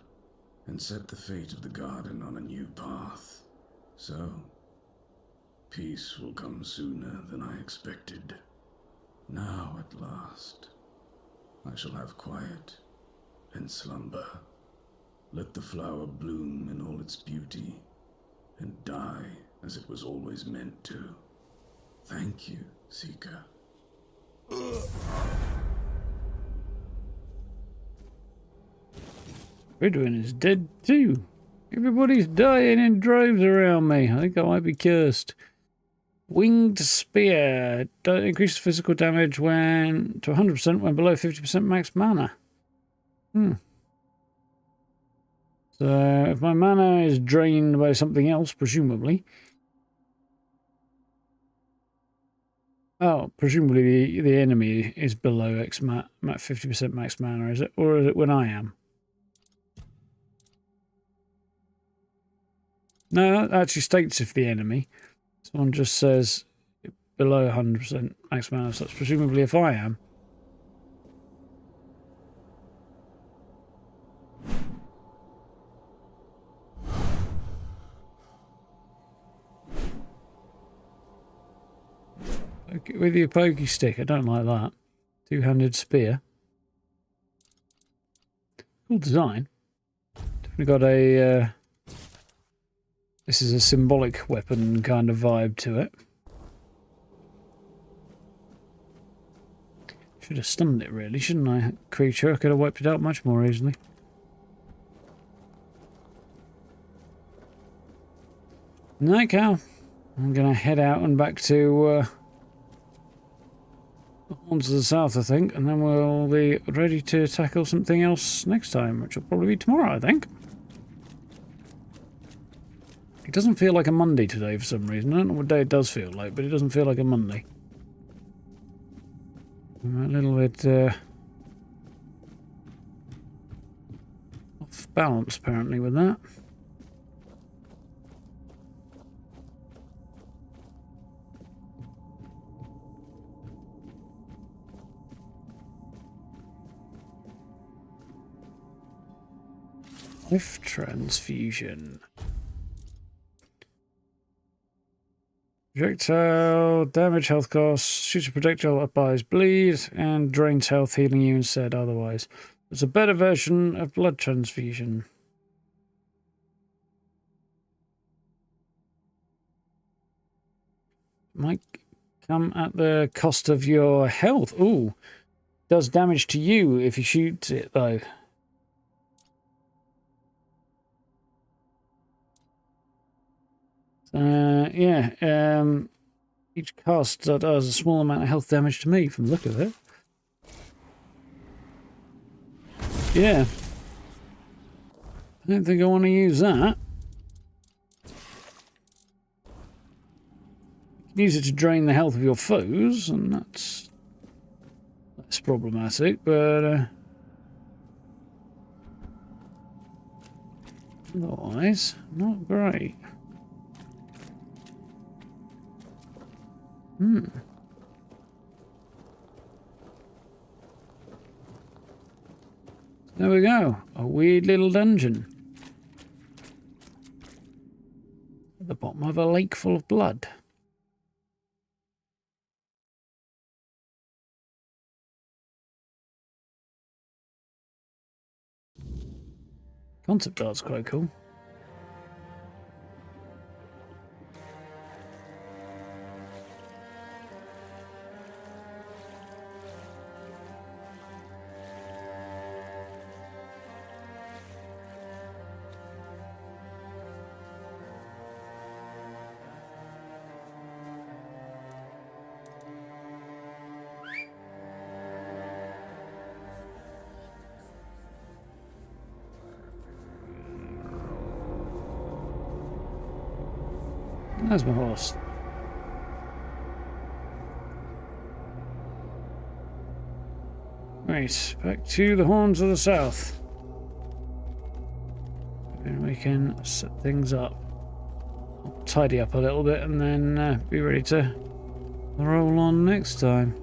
and set the fate of the garden on a new path. So, peace will come sooner than I expected. Now, at last, I shall have quiet and slumber. Let the flower bloom in all its beauty and die as it was always meant to. Thank you, Seeker. Ridden is dead too. Everybody's dying in droves around me. I think I might be cursed. Winged spear. Increases physical damage when to 100% when below 50% max mana. So if my mana is drained by something else, presumably. Oh, presumably the enemy is below 50% max mana, is it? Or is it when I am? No, that actually states if the enemy. Someone just says below 100% max mana, so that's presumably if I am. With your pokey stick, I don't like that. Two-handed spear. Cool design. Definitely got a... this is a symbolic weapon kind of vibe to it. Should have stunned it really, shouldn't I? Creature, I could have wiped it out much more easily. Night cow. I'm going to head out and back to onto the south, I think, and then we'll be ready to tackle something else next time, which will probably be tomorrow, I think. It doesn't feel like a Monday today for some reason. I don't know what day it does feel like, but it doesn't feel like a Monday. I'm a little bit off balance, apparently, with that. Life transfusion. Projectile, damage, health costs, shoots a projectile, applies bleed, and drains health, healing you instead otherwise. It's a better version of blood transfusion. Might come at the cost of your health. Ooh, does damage to you if you shoot it though. Yeah, each cast does a small amount of health damage to me from the look of it. Yeah. I don't think I want to use that. You can use it to drain the health of your foes, and that's problematic, but otherwise, not great. There we go. A weird little dungeon. At the bottom of a lake full of blood. Concept art's quite cool. There's my horse. Right, back to the Horns of the South. And we can set things up. I'll tidy up a little bit and then be ready to roll on next time.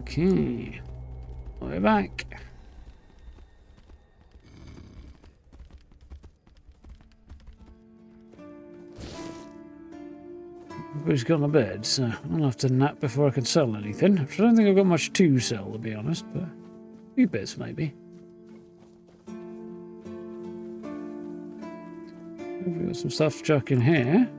Okay, we're back. Everybody's gone to bed, so I'll have to nap before I can sell anything. I don't think I've got much to sell, to be honest, but a few bits maybe. We've got some stuff to chuck in here.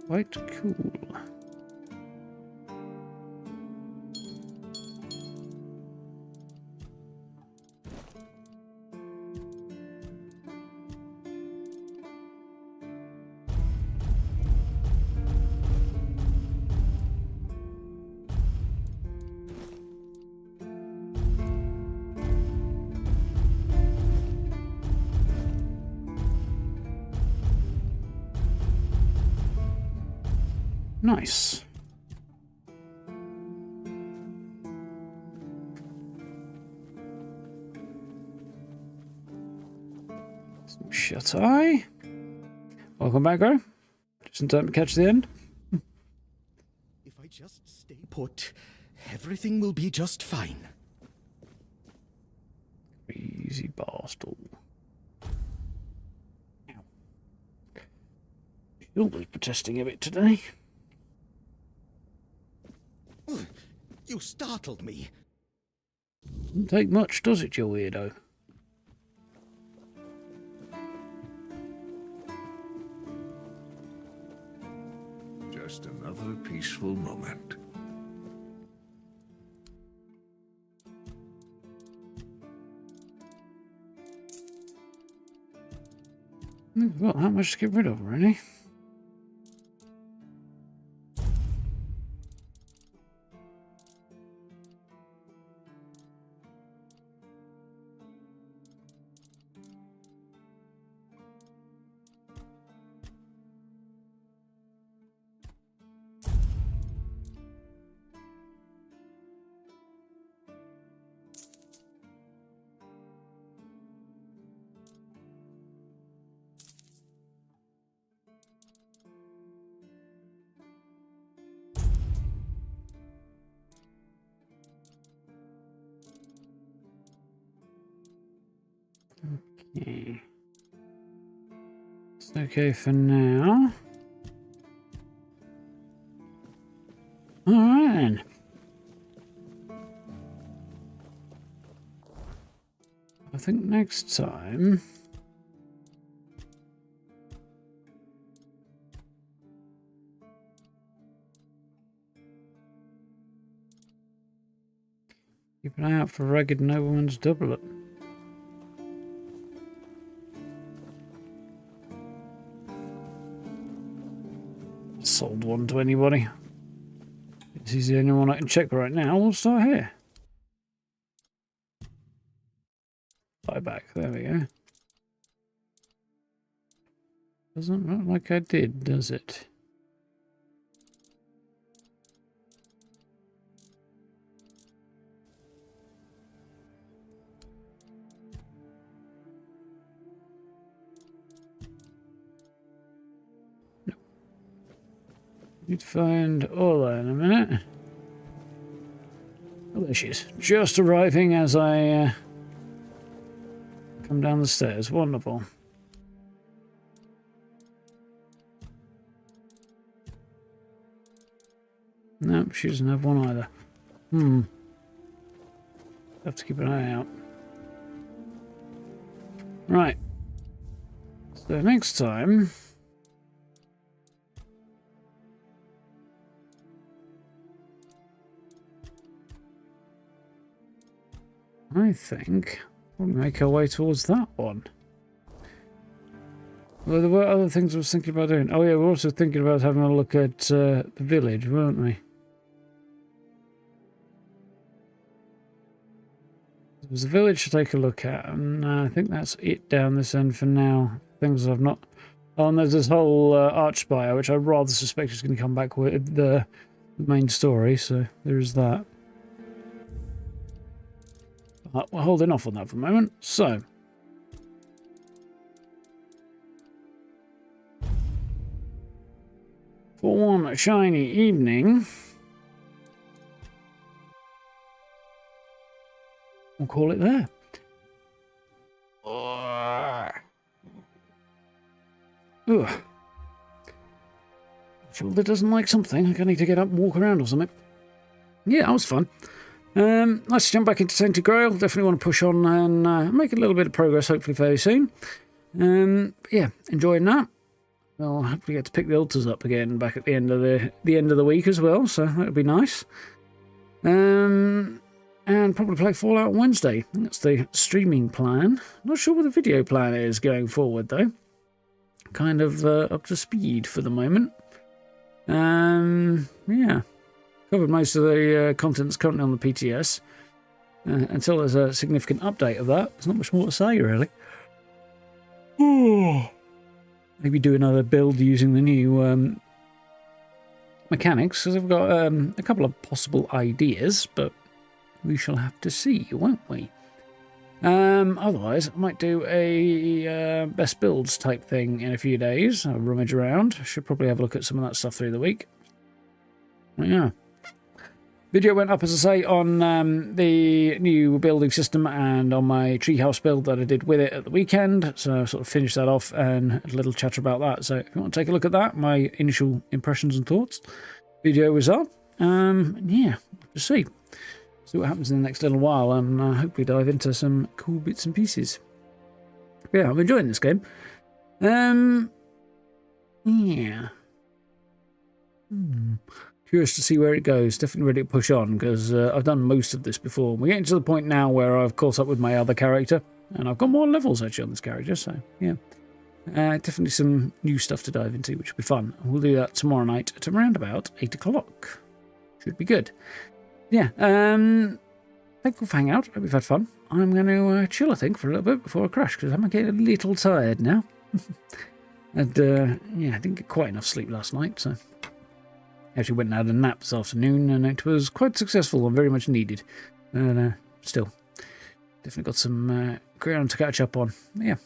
Quite cool. Nice. Some shut-eye. Welcome back, Gro. Just in time to catch the end. If I just stay put, everything will be just fine. Easy bastard. You'll be protesting a bit today. You startled me. Doesn't take much, does it, you weirdo? Well, how much to get rid of, really? Okay. It's okay for now. Alright then. I think next time... keep an eye out for Ragged Nobleman's doublet. Sold one to anybody. This is the only one I can check right now. We'll start here. Buy back. There we go. Doesn't look like I did, does it? Need to find Orla in a minute. Oh, there she is. Just arriving as I come down the stairs. Wonderful. Nope, she doesn't have one either. Have to keep an eye out. Right. So next time... I think we'll make our way towards that one. Well, there were other things I was thinking about doing. Oh yeah, we're also thinking about having a look at the village, weren't we? There's a village to take a look at, and I think that's it down this end for now. Things I've not... Oh, and there's this whole archspire, which I rather suspect is going to come back with the main story, so there's that. We're holding off on that for a moment. So, for one shiny evening, we'll call it there. Ugh. Shoulder doesn't like something. I need to get up and walk around or something. Yeah, that was fun. Nice to jump back into Tainted Grail. Definitely want to push on and make a little bit of progress, hopefully very soon. Yeah, enjoying that. We'll hopefully get to pick the altars up again back at the end of the week as well, so that would be nice. And probably play Fallout on Wednesday. That's the streaming plan. Not sure what the video plan is going forward though. Kind of up to speed for the moment. Yeah. Covered most of the contents currently on the PTS. Until there's a significant update of that, there's not much more to say, really. Maybe do another build using the new mechanics, because I've got a couple of possible ideas, but we shall have to see, won't we? Otherwise, I might do a best builds type thing in a few days. I'll rummage around. I should probably have a look at some of that stuff through the week. Yeah. Video went up, as I say, on the new building system and on my treehouse build that I did with it at the weekend. So I sort of finished that off and had a little chatter about that. So if you want to take a look at that, my initial impressions and thoughts, video was up. Yeah, we'll see what happens in the next little while, and hopefully dive into some cool bits and pieces. Yeah, I'm enjoying this game. Yeah. Curious to see where it goes. Definitely ready to push on, because I've done most of this before. We're getting to the point now where I've caught up with my other character, and I've got more levels actually on this character, so yeah. definitely some new stuff to dive into, which will be fun. We'll do that tomorrow night at around about 8 o'clock. Should be good. Yeah, thank you for hanging out. Hope you've had fun. I'm going to chill, I think, for a little bit before I crash, because I'm getting a little tired now. And, yeah, I didn't get quite enough sleep last night, so... Actually went and had a nap this afternoon, and it was quite successful and very much needed. And still, definitely got some ground to catch up on. Yeah.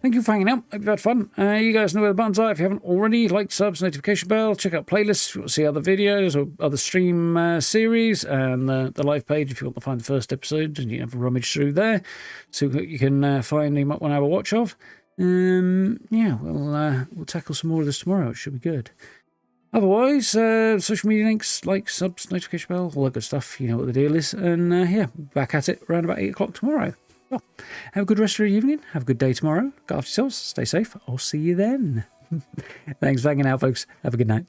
Thank you for hanging out. Hope you've had fun. You guys know where the buttons are if you haven't already. Like, subs, notification bell. Check out playlists if you want to see other videos or other stream series. And the live page if you want to find the first episode. And you can have a rummage through there. So you can find you might want to have a watch of. Yeah, we'll tackle some more of this tomorrow. It should be good. Otherwise, social media links, like, subs, notification bell, all that good stuff. You know what the deal is. And yeah, back at it around about 8 o'clock tomorrow. Well, have a good rest of your evening. Have a good day tomorrow. Look after yourselves. Stay safe. I'll see you then. Thanks for hanging out, folks. Have a good night.